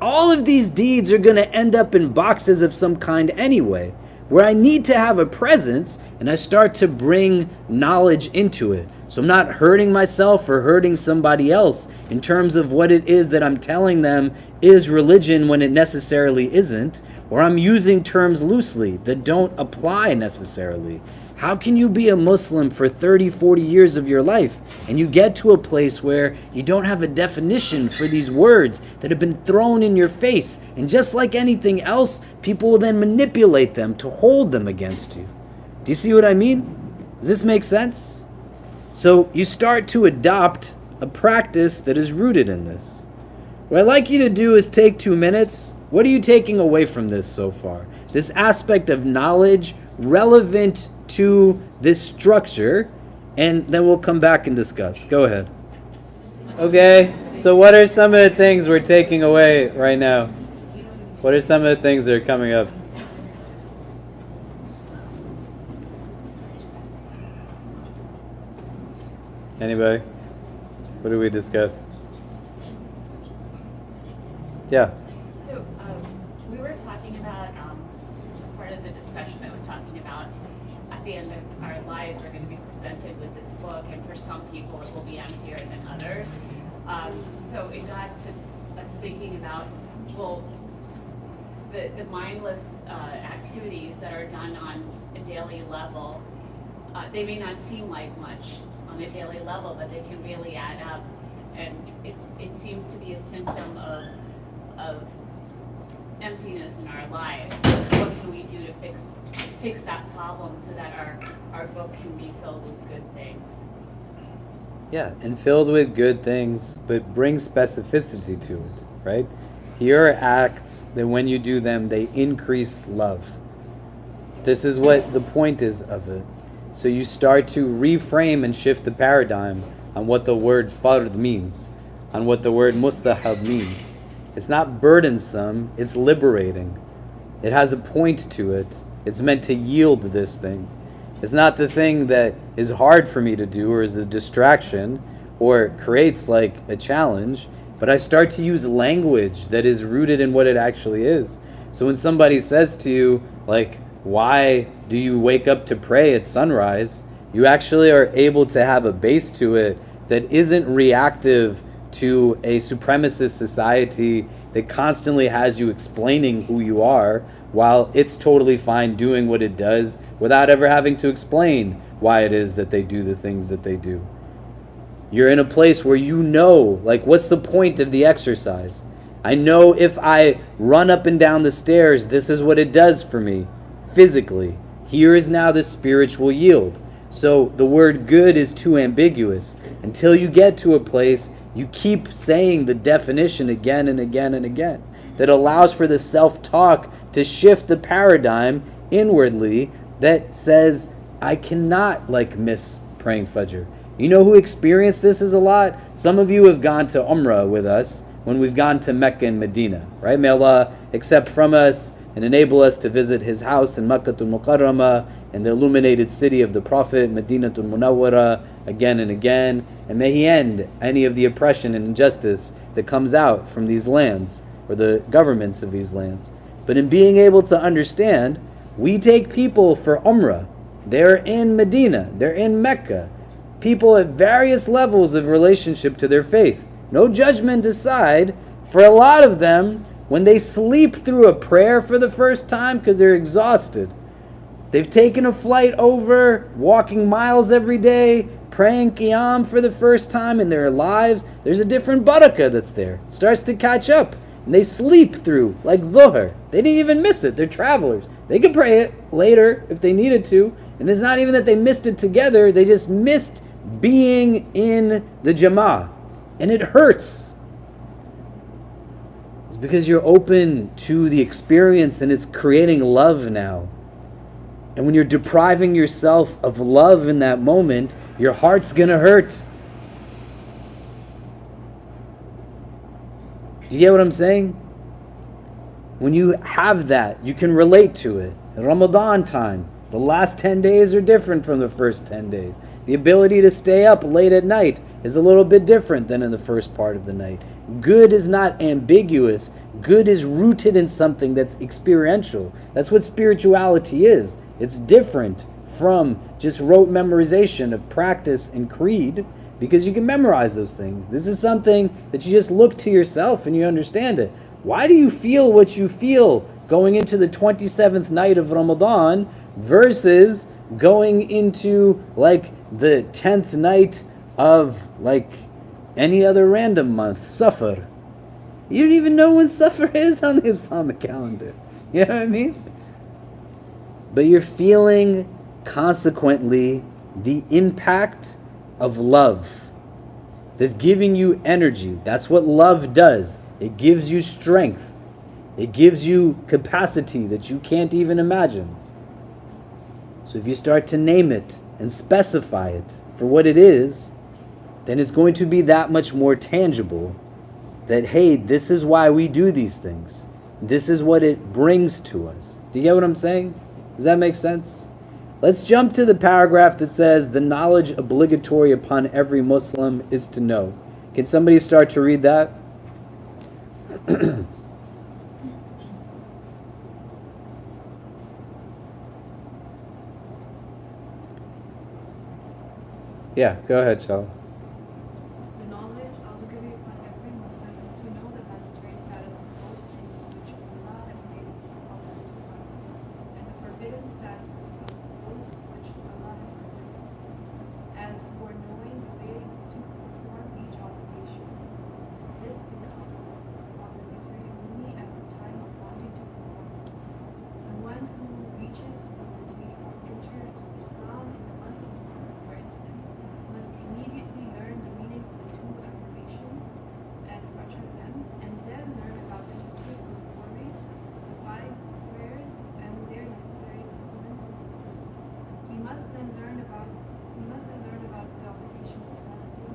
all of these deeds are going to end up in boxes of some kind anyway, where I need to have a presence and I start to bring knowledge into it. So I'm not hurting myself or hurting somebody else in terms of what it is that I'm telling them is religion when it necessarily isn't, or I'm using terms loosely that don't apply necessarily. How can you be a Muslim for 30, 40 years of your life and you get to a place where you don't have a definition for these words that have been thrown in your face? And just like anything else, people will then manipulate them to hold them against you. Do you see what I mean? Does this make sense? So you start to adopt a practice that is rooted in this. What I'd like you to do is take 2 minutes. What are you taking away from this so far? This aspect of knowledge relevant to this structure, and then we'll come back and discuss. Go ahead. Okay, so what are some of the things we're taking away right now? What are some of the things that are coming up? Anybody? What did we discuss? Yeah. So we were talking about part of the discussion that was talking about at the end of our lives we're going to be presented with this book, and for some people it will be emptier than others. So it got to us thinking about, well, the mindless activities that are done on a daily level, they may not seem like much on a daily level, but they can really add up, and it seems to be a symptom of emptiness in our lives. What can we do to fix that problem so that our book can be filled with good things? Yeah, and filled with good things, but bring specificity to it, right? Here are acts that when you do them, they increase love. This is what the point is of it. So you start to reframe and shift the paradigm on what the word fard means, on what the word mustahab means. It's not burdensome, it's liberating. It has a point to it. It's meant to yield this thing. It's not the thing that is hard for me to do or is a distraction or creates like a challenge, but I start to use language that is rooted in what it actually is. So when somebody says to you, like, why do you wake up to pray at sunrise? You actually are able to have a base to it that isn't reactive to a supremacist society that constantly has you explaining who you are, while it's totally fine doing what it does without ever having to explain why it is that they do the things that they do. You're in a place where you know, like, what's the point of the exercise? I know if I run up and down the stairs, this is what it does for me physically. Here is now the spiritual yield. So the word good is too ambiguous. Until you get to a place, you keep saying the definition again and again and again that allows for the self-talk to shift the paradigm inwardly that says, I cannot miss praying Fajr. You know who experienced this is a lot? Some of you have gone to Umrah with us when we've gone to Mecca and Medina, right? May Allah accept from us and enable us to visit His house in Makkatul Mukarramah and the illuminated city of the Prophet, Madinatul Munawwara, again and again. And may He end any of the oppression and injustice that comes out from these lands or the governments of these lands. But in being able to understand, We take people for Umrah. They're in Medina. They're in Mecca. People at various levels of relationship to their faith. No judgment aside, for a lot of them, when they sleep through a prayer for the first time because they're exhausted, they've taken a flight over, walking miles every day, praying Qiyam for the first time in their lives, there's a different barakah that's there. It starts to catch up. And they sleep through, like Dhuhr. They didn't even miss it. They're travelers. They could pray it later if they needed to. And it's not even that they missed it together. They just missed being in the Jama'ah. And it hurts. It's because you're open to the experience and it's creating love now. And when you're depriving yourself of love in that moment, your heart's going to hurt. Do you get what I'm saying? When you have that, you can relate to it. Ramadan time, the last 10 days are different from the first 10 days. The ability to stay up late at night is a little bit different than in the first part of the night. Good is not ambiguous. Good is rooted in something that's experiential. That's what spirituality is. It's different from just rote memorization of practice and creed, because you can memorize those things. This is something that you just look to yourself and you understand it. Why do you feel what you feel going into the 27th night of Ramadan versus going into like the 10th night of like any other random month, Safar? You don't even know when Safar is on the Islamic calendar. You know what I mean? But you're feeling consequently the impact of love that's giving you energy. That's what love does. It gives you strength. It gives you capacity that you can't even imagine. So if you start to name it and specify it for what it is, then it's going to be that much more tangible that, hey, this is why we do these things. This is what it brings to us. Do you get what I'm saying? Does that make sense? Let's jump to the paragraph that says the knowledge obligatory upon every Muslim is to know. Can somebody start to read that? Yeah, go ahead, Charles. The knowledge obligatory upon every Muslim is to know the mandatory status of those things which Allah has made compulsory upon him, and the forbidden status of those which Allah has prohibited. As for knowing the way to perform each obligation, this becomes obligatory only at the time of wanting to perform it. The one who reaches puberty or enters Islam in the month of Ramadan, for instance, must immediately learn the meaning of the two affirmations and utter them, and then learn about the duty of performing the 5 prayers and their necessary components and rules. He must then learn about the obligation of fasting,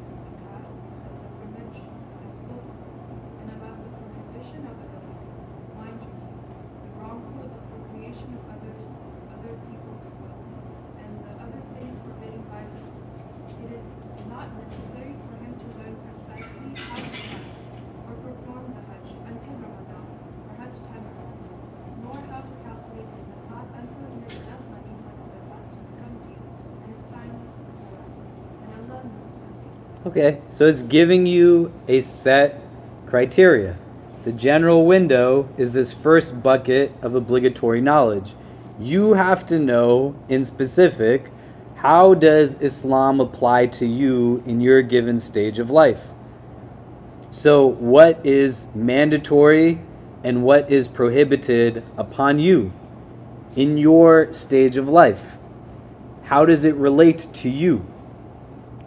zakah, the prevention, and so forth, and about the prohibition of adultery, wine drinking, the wrongful appropriation of other people's wealth, and the other things forbidden by them. It is not necessary for him to learn precisely how to fast or perform the Hajj until Ramadan or Hajj time arrives, nor how to calculate the zakat until he has enough money for the zakat to become due and it's time for it. And Allah knows best. Okay, so it's giving you a set criteria. The general window is this first bucket of obligatory knowledge. You have to know in specific, how does Islam apply to you in your given stage of life? So what is mandatory and what is prohibited upon you in your stage of life? How does it relate to you?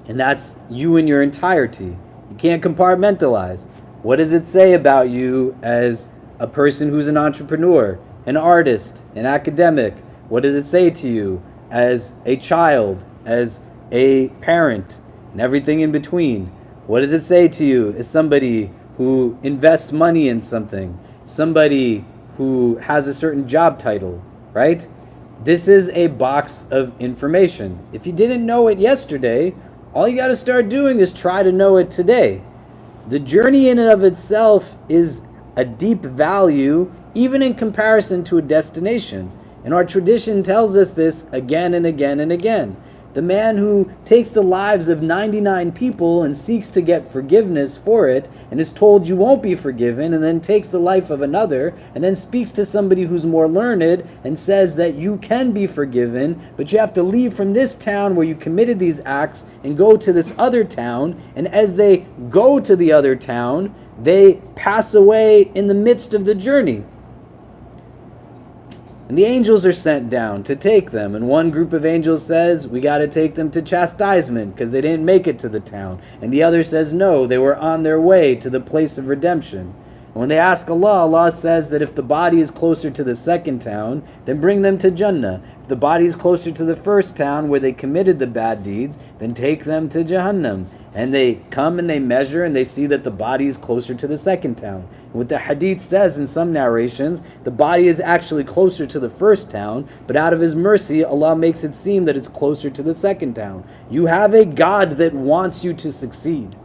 And that's you in your entirety. You can't compartmentalize. What does it say about you as a person who's an entrepreneur, an artist, an academic? What does it say to you as a child, as a parent, and everything in between? What does it say to you as somebody who invests money in something, somebody who has a certain job title, right? This is a box of information. If you didn't know it yesterday, all you got to start doing is try to know it today. The journey in and of itself is a deep value, even in comparison to a destination. And our tradition tells us this again and again and again. The man who takes the lives of 99 people and seeks to get forgiveness for it and is told you won't be forgiven, and then takes the life of another and then speaks to somebody who's more learned and says that you can be forgiven, but you have to leave from this town where you committed these acts and go to this other town. And as they go to the other town, they pass away in the midst of the journey. And the angels are sent down to take them. And one group of angels says, we got to take them to chastisement because they didn't make it to the town. And the other says, no, they were on their way to the place of redemption. And when they ask Allah, Allah says that if the body is closer to the second town, then bring them to Jannah. If the body is closer to the first town where they committed the bad deeds, then take them to Jahannam. And they come and they measure and they see that the body is closer to the second town. And what the hadith says in some narrations, the body is actually closer to the first town, but out of His mercy, Allah makes it seem that it's closer to the second town. You have a God that wants you to succeed.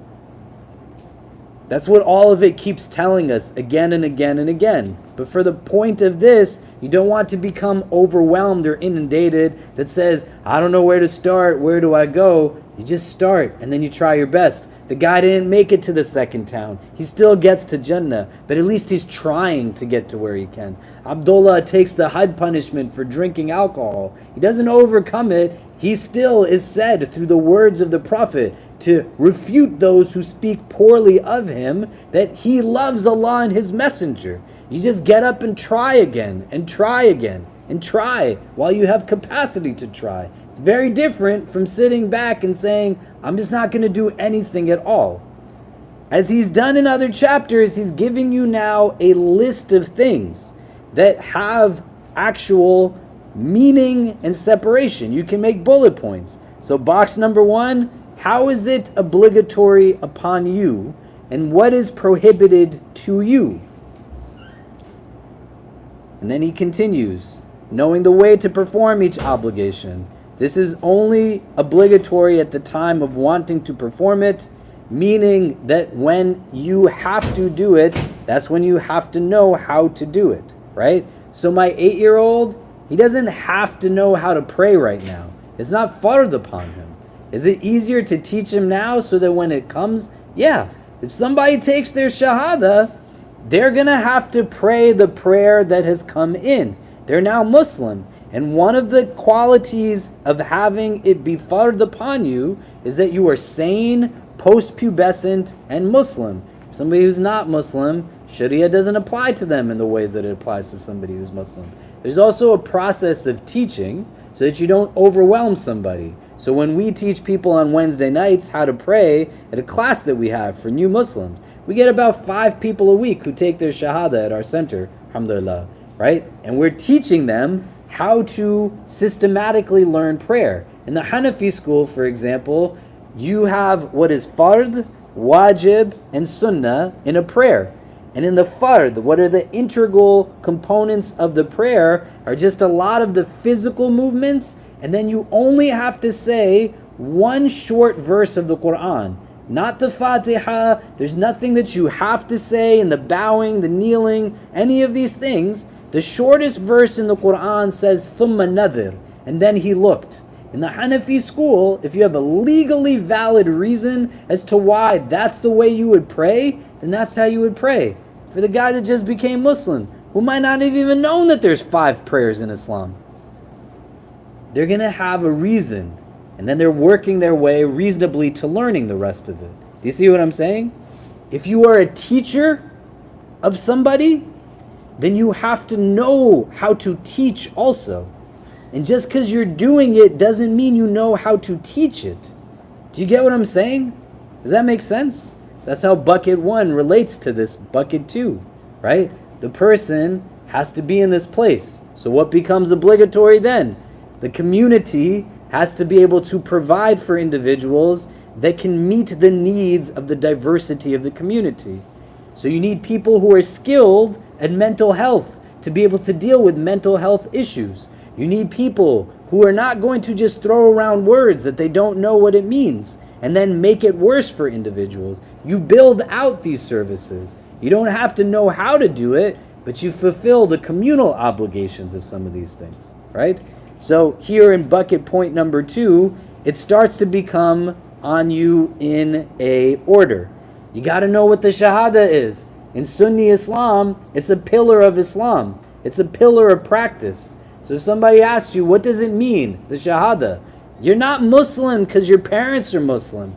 That's what all of it keeps telling us again and again and again. But for the point of this, you don't want to become overwhelmed or inundated that says, I don't know where to start, where do I go? You just start and then you try your best. The guy didn't make it to the second town. He still gets to Jannah, but at least he's trying to get to where he can. Abdullah takes the had punishment for drinking alcohol. He doesn't overcome it. He still is said through the words of the Prophet to refute those who speak poorly of him that he loves Allah and His Messenger. You just get up and try again and try again and try while you have capacity to try. It's very different from sitting back and saying, I'm just not going to do anything at all. As he's done in other chapters, he's giving you now a list of things that have actual meaning and separation. You can make bullet points. So box number 1, how is it obligatory upon you, and what is prohibited to you? And then he continues, knowing the way to perform each obligation. This is only obligatory at the time of wanting to perform it, meaning that when you have to do it, that's when you have to know how to do it, right? So my 8-year-old, he doesn't have to know how to pray right now. It's not fard upon him. Is it easier to teach him now so that when it comes, yeah, if somebody takes their shahada, they're going to have to pray the prayer that has come in. They're now Muslim. And one of the qualities of having it be fard upon you is that you are sane, post-pubescent, and Muslim. Somebody who's not Muslim, Sharia doesn't apply to them in the ways that it applies to somebody who's Muslim. There's also a process of teaching so that you don't overwhelm somebody. So when we teach people on Wednesday nights how to pray at a class that we have for new Muslims, we get about 5 people a week who take their shahada at our center, alhamdulillah, right? And we're teaching them how to systematically learn prayer. In the Hanafi school, for example, you have what is fard, wajib, and sunnah in a prayer. And in the fard, what are the integral components of the prayer are just a lot of the physical movements, and then you only have to say one short verse of the Quran. Not the Fatiha. There's nothing that you have to say in the bowing, the kneeling, any of these things. The shortest verse in the Quran says, ثُمَّ نَذِرْ, and then he looked. In the Hanafi school, if you have a legally valid reason as to why that's the way you would pray, then that's how you would pray. For the guy that just became Muslim, who might not have even known that there's 5 prayers in Islam, they're going to have a reason, and then they're working their way reasonably to learning the rest of it. Do you see what I'm saying? If you are a teacher of somebody, then you have to know how to teach also. And just because you're doing it doesn't mean you know how to teach it. Do you get what I'm saying? Does that make sense? That's how bucket 1 relates to this bucket 2, right? The person has to be in this place. So what becomes obligatory then? The community has to be able to provide for individuals that can meet the needs of the diversity of the community. So you need people who are skilled at mental health to be able to deal with mental health issues. You need people who are not going to just throw around words that they don't know what it means and then make it worse for individuals. You build out these services. You don't have to know how to do it. but you fulfill the communal obligations of some of these things, right? So here in bucket point number 2, it starts to become on you in a order. You got to know what the Shahada is. In Sunni Islam, it's a pillar of Islam. It's a pillar of practice. So if somebody asks you, what does it mean, the Shahada? You're not Muslim because your parents are Muslim.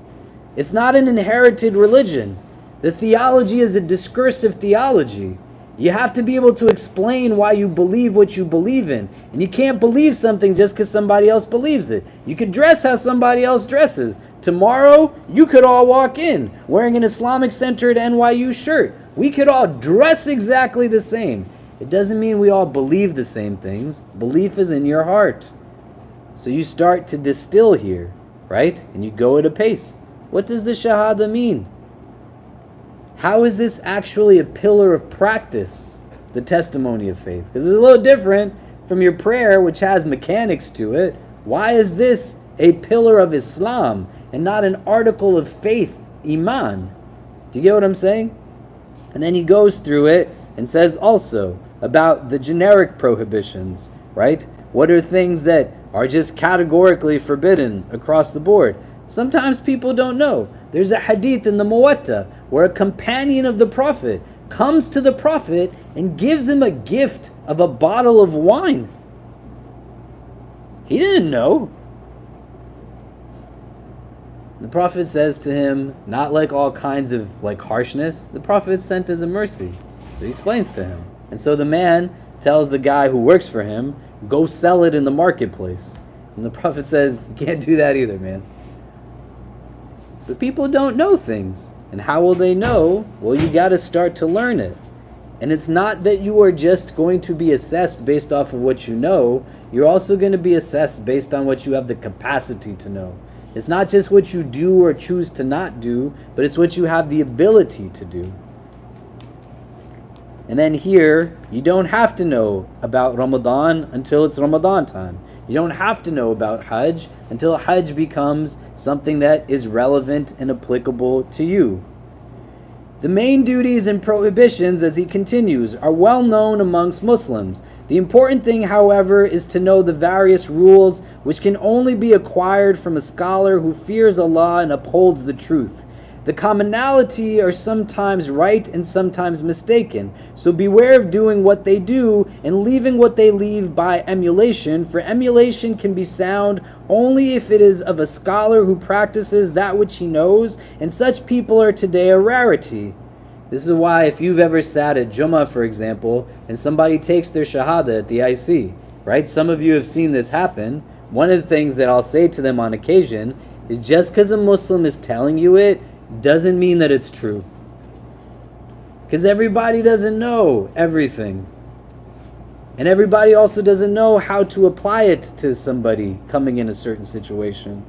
It's not an inherited religion. The theology is a discursive theology. You have to be able to explain why you believe what you believe in. And you can't believe something just because somebody else believes it. You could dress how somebody else dresses. Tomorrow, you could all walk in wearing an Islamic Center at NYU shirt. We could all dress exactly the same. It doesn't mean we all believe the same things. Belief is in your heart. So you start to distill here, right? And you go at a pace. What does the Shahada mean? How is this actually a pillar of practice, the testimony of faith? Because it's a little different from your prayer, which has mechanics to it. Why is this a pillar of Islam and not an article of faith, Iman? Do you get what I'm saying? And then he goes through it and says also about the generic prohibitions, right? What are things that are just categorically forbidden across the board? Sometimes people don't know. There's a hadith in the Muwatta where a companion of the Prophet comes to the Prophet and gives him a gift of a bottle of wine. He didn't know. The Prophet says to him, not like all kinds of like harshness, the Prophet is sent as a mercy. So he explains to him. And so the man tells the guy who works for him, go sell it in the marketplace. And the Prophet says, you can't do that either, man. But people don't know things. And how will they know? Well, you got to start to learn it. And it's not that you are just going to be assessed based off of what you know. You're also going to be assessed based on what you have the capacity to know. It's not just what you do or choose to not do, but it's what you have the ability to do. And then here, you don't have to know about Ramadan until it's Ramadan time. You don't have to know about Hajj until Hajj becomes something that is relevant and applicable to you. The main duties and prohibitions, as he continues, are well known amongst Muslims. The important thing, however, is to know the various rules which can only be acquired from a scholar who fears Allah and upholds the truth. The commonality are sometimes right and sometimes mistaken, so beware of doing what they do and leaving what they leave by emulation, for emulation can be sound only if it is of a scholar who practices that which he knows, and such people are today a rarity. This is why if you've ever sat at Jummah, for example, and somebody takes their Shahada at the IC, right? Some of you have seen this happen. One of the things that I'll say to them on occasion is just because a Muslim is telling you it, doesn't mean that it's true. Because everybody doesn't know everything. And everybody also doesn't know how to apply it to somebody coming in a certain situation.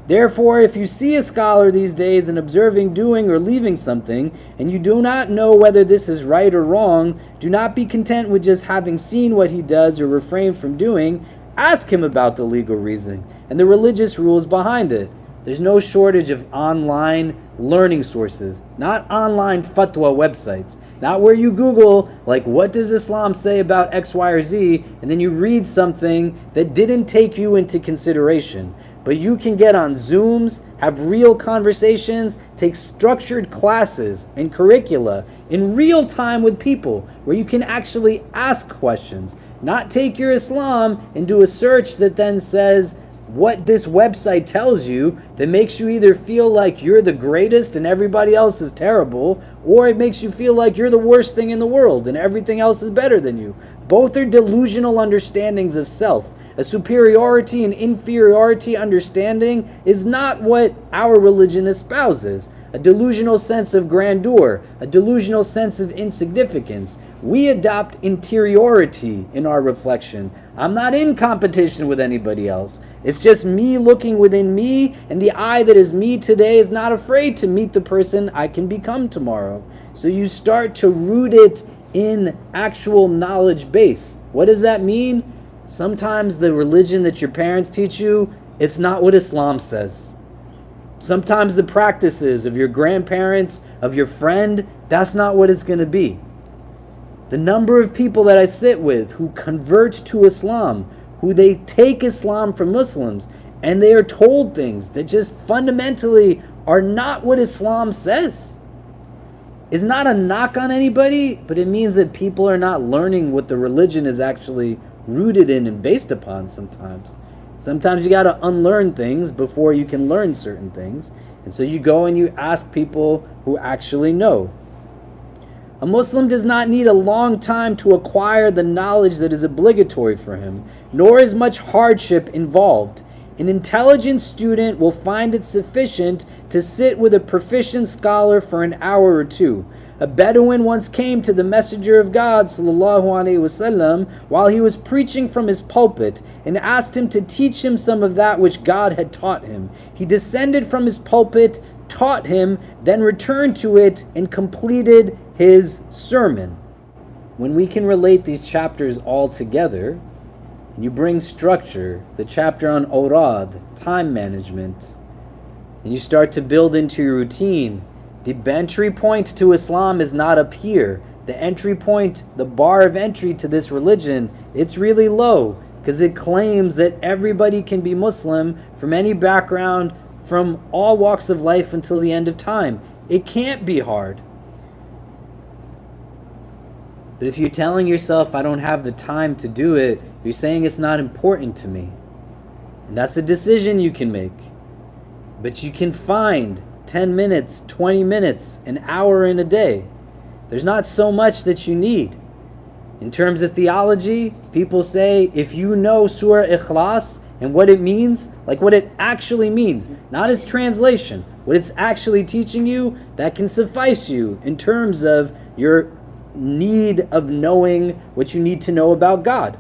Therefore, if you see a scholar these days and observing doing or leaving something, and you do not know whether this is right or wrong, do not be content with just having seen what he does or refrain from doing. Ask him about the legal reasoning and the religious rules behind it. There's no shortage of online learning sources, not online fatwa websites, not where you Google, like, what does Islam say about X, Y, or Z, and then you read something that didn't take you into consideration. But you can get on Zooms, have real conversations, take structured classes and curricula in real time with people where you can actually ask questions, not take your Islam and do a search that then says what this website tells you that makes you either feel like you're the greatest and everybody else is terrible, or it makes you feel like you're the worst thing in the world and everything else is better than you. Both are delusional understandings of self. A superiority and inferiority understanding is not what our religion espouses. A delusional sense of grandeur, a delusional sense of insignificance. We adopt interiority in our reflection. I'm not in competition with anybody else. It's just me looking within me, and the I that is me today is not afraid to meet the person I can become tomorrow. So you start to root it in actual knowledge base. What does that mean? Sometimes the religion that your parents teach you, it's not what Islam says. Sometimes the practices of your grandparents, of your friend, that's not what it's going to be. The number of people that I sit with who convert to Islam, who they take Islam from Muslims, and they are told things that just fundamentally are not what Islam says. It's not a knock on anybody, but it means that people are not learning what the religion is actually rooted in and based upon sometimes. Sometimes you got to unlearn things before you can learn certain things. And so you go and you ask people who actually know. A Muslim does not need a long time to acquire the knowledge that is obligatory for him, nor is much hardship involved. An intelligent student will find it sufficient to sit with a proficient scholar for an hour or two. A Bedouin once came to the Messenger of God ﷺ while he was preaching from his pulpit and asked him to teach him some of that which God had taught him. He descended from his pulpit, taught him, then returned to it and completed his sermon. When we can relate these chapters all together, and you bring structure, the chapter on awrad, time management, and you start to build into your routine, the entry point to Islam is not up here. The entry point, the bar of entry to this religion, it's really low because it claims that everybody can be Muslim from any background, from all walks of life until the end of time. It can't be hard. But if you're telling yourself, I don't have the time to do it, you're saying it's not important to me. And that's a decision you can make. But you can find 10 minutes, 20 minutes, an hour in a day. There's not so much that you need. In terms of theology, people say if you know Surah Ikhlas and what it means, like what it actually means, not as translation, what it's actually teaching you, that can suffice you in terms of your need of knowing what you need to know about God.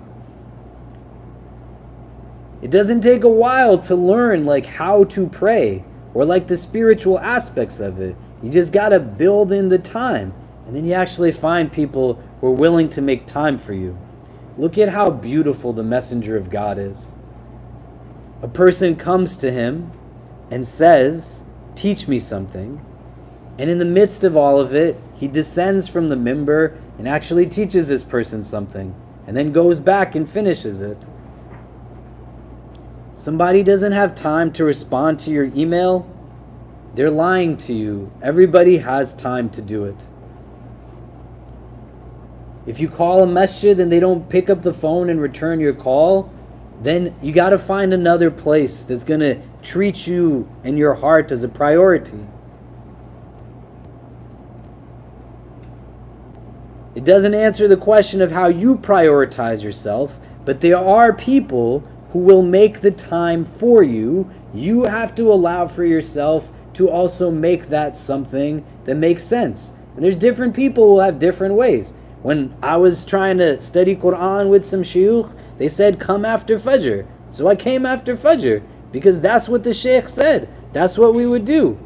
It doesn't take a while to learn like how to pray or like the spiritual aspects of it. You just got to build in the time, and then you actually find people who are willing to make time for you. Look at how beautiful the messenger of God is. A person comes to him and says, teach me something. And in the midst of all of it, he descends from the mimbar and actually teaches this person something, and then goes back and finishes it. Somebody doesn't have time to respond to your email, they're lying to you. Everybody has time to do it. If you call a masjid and they don't pick up the phone and return your call, then you got to find another place that's going to treat you and your heart as a priority. It doesn't answer the question of how you prioritize yourself, but there are people who will make the time for you. You have to allow for yourself to also make that something that makes sense. And there's different people who will have different ways. When I was trying to study Quran with some shuyukh, they said, come after Fajr. So I came after Fajr because that's what the Shaykh said. That's what we would do.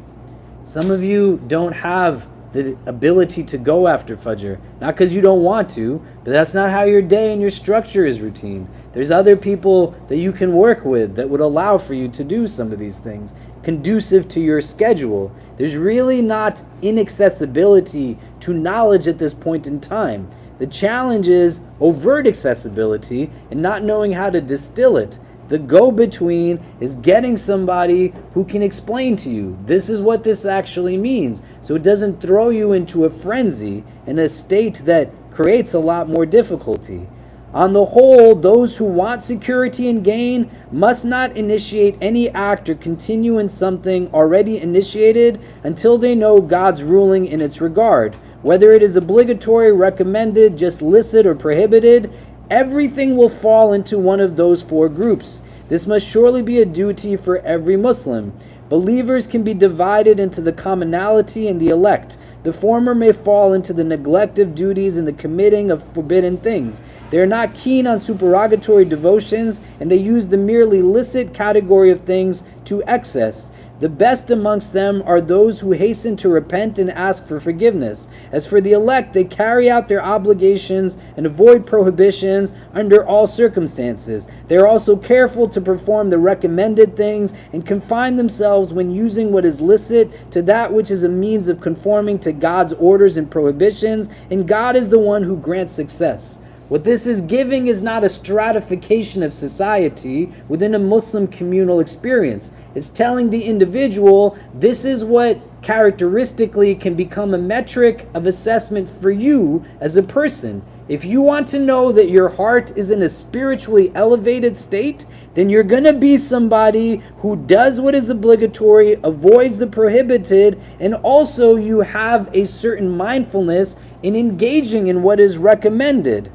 Some of you don't have the ability to go after Fajr. Not because you don't want to, but that's not how your day and your structure is routine. There's other people that you can work with that would allow for you to do some of these things, conducive to your schedule. There's really not inaccessibility to knowledge at this point in time. The challenge is overt accessibility and not knowing how to distill it. The go-between is getting somebody who can explain to you, this is what this actually means, so it doesn't throw you into a frenzy in a state that creates a lot more difficulty. On the whole, those who want security and gain must not initiate any act or continue in something already initiated until they know God's ruling in its regard. Whether it is obligatory, recommended, just licit, or prohibited, everything will fall into one of those four groups. This must surely be a duty for every Muslim. Believers can be divided into the commonality and the elect. The former may fall into the neglect of duties and the committing of forbidden things. They are not keen on supererogatory devotions, and they use the merely licit category of things to excess. The best amongst them are those who hasten to repent and ask for forgiveness. As for the elect, they carry out their obligations and avoid prohibitions under all circumstances. They are also careful to perform the recommended things and confine themselves when using what is licit to that which is a means of conforming to God's orders and prohibitions, and God is the one who grants success. What this is giving is not a stratification of society within a Muslim communal experience. It's telling the individual this is what characteristically can become a metric of assessment for you as a person. If you want to know that your heart is in a spiritually elevated state, then you're going to be somebody who does what is obligatory, avoids the prohibited, and also you have a certain mindfulness in engaging in what is recommended.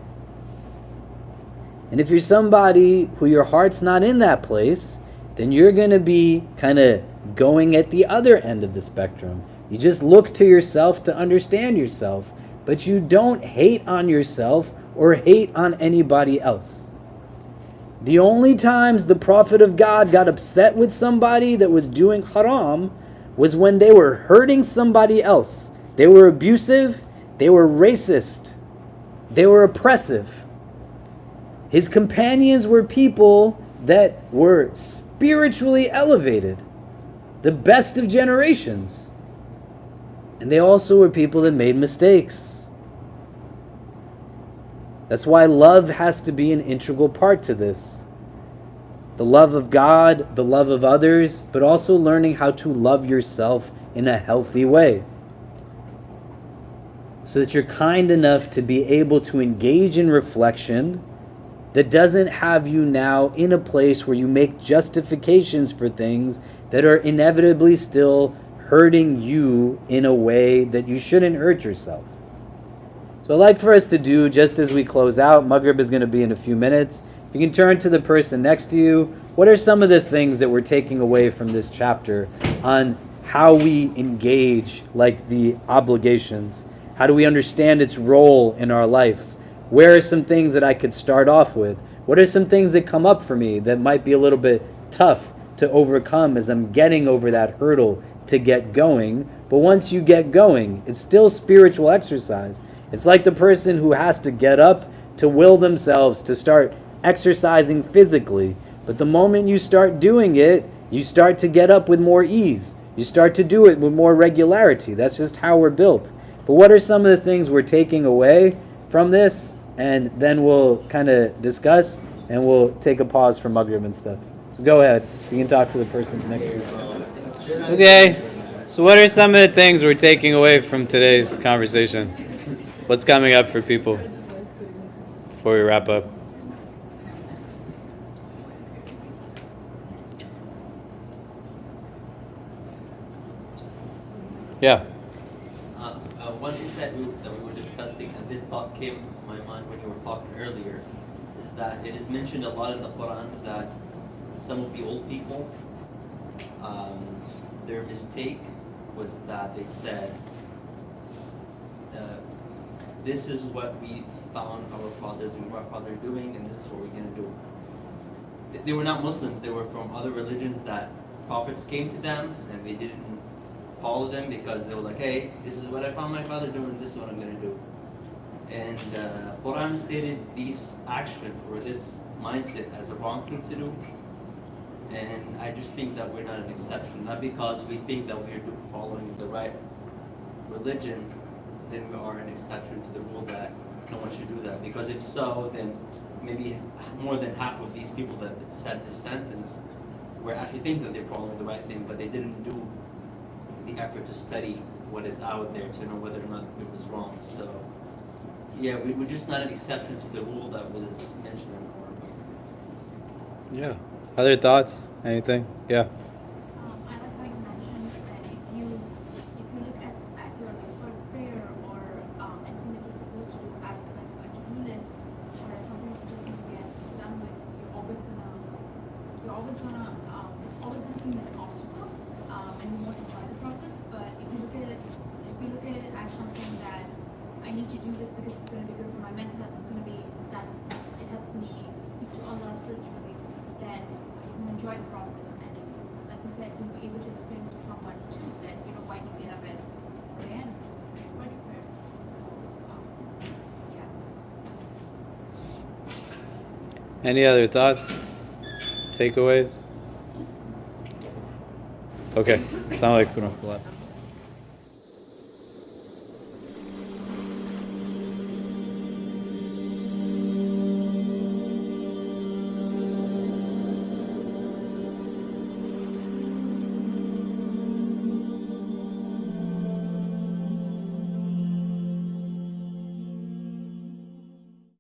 And if you're somebody who your heart's not in that place, then you're going to be kind of going at the other end of the spectrum. You just look to yourself to understand yourself, but you don't hate on yourself or hate on anybody else. The only times the Prophet of God got upset with somebody that was doing haram was when they were hurting somebody else. They were abusive, they were racist, they were oppressive. His companions were people that were spiritually elevated, the best of generations. And they also were people that made mistakes. That's why love has to be an integral part to this. The love of God, the love of others, but also learning how to love yourself in a healthy way. So that you're kind enough to be able to engage in reflection that doesn't have you now in a place where you make justifications for things that are inevitably still hurting you in a way that you shouldn't hurt yourself. So I'd like for us to do, just as we close out, Maghrib is going to be in a few minutes. If you can turn to the person next to you, what are some of the things that we're taking away from this chapter on how we engage, like the obligations? How do we understand its role in our life? Where are some things that I could start off with? What are some things that come up for me that might be a little bit tough to overcome as I'm getting over that hurdle to get going? But once you get going, it's still spiritual exercise. It's like the person who has to get up to will themselves to start exercising physically. But the moment you start doing it, you start to get up with more ease. You start to do it with more regularity. That's just how we're built. But what are some of the things we're taking away from this? And then we'll kind of discuss, and we'll take a pause for Maghrib and stuff. So go ahead. You can talk to the persons next to you. Okay. So what are some of the things we're taking away from today's conversation? What's coming up for people before we wrap up? Yeah. One insight that we were discussing, and this thought came to my mind when you were talking earlier, is that it is mentioned a lot in the Quran that some of the old people, their mistake was that they said, this is what we found our fathers doing, and this is what we're going to do. They were not Muslims, they were from other religions that prophets came to them, and they didn't follow them because they were like, hey, this is what I found my father doing, this is what I'm going to do. And Quran stated these actions or this mindset as a wrong thing to do. And I just think that we're not an exception, not because we think that we're following the right religion, then we are an exception to the rule that no one should do that. Because if so, then maybe more than half of these people that said this sentence were actually thinking that they're following the right thing, but they didn't do the effort to study what is out there to know whether or not it was wrong. So, yeah, we're just not an exception to the rule that was mentioned in the Quran. Yeah. Other thoughts? Anything? Yeah. I like how you mentioned that if you look at your first prayer or anything that you're supposed to do as like a to-do list or as something that you just want to get done with, it's always gonna seem like an obstacle, and you won't enjoy the process. But if you look at it as something that I need to do this because it's gonna be good for my mental health, it helps me speak to Allah spiritually, then you can enjoy the process. And like you said, able to explain to someone too that, why you get up at 4 a.m. to pray Fajr prayer. So, yeah. Any other thoughts? Takeaways? Okay. Assalamu alaikum warahmatullah.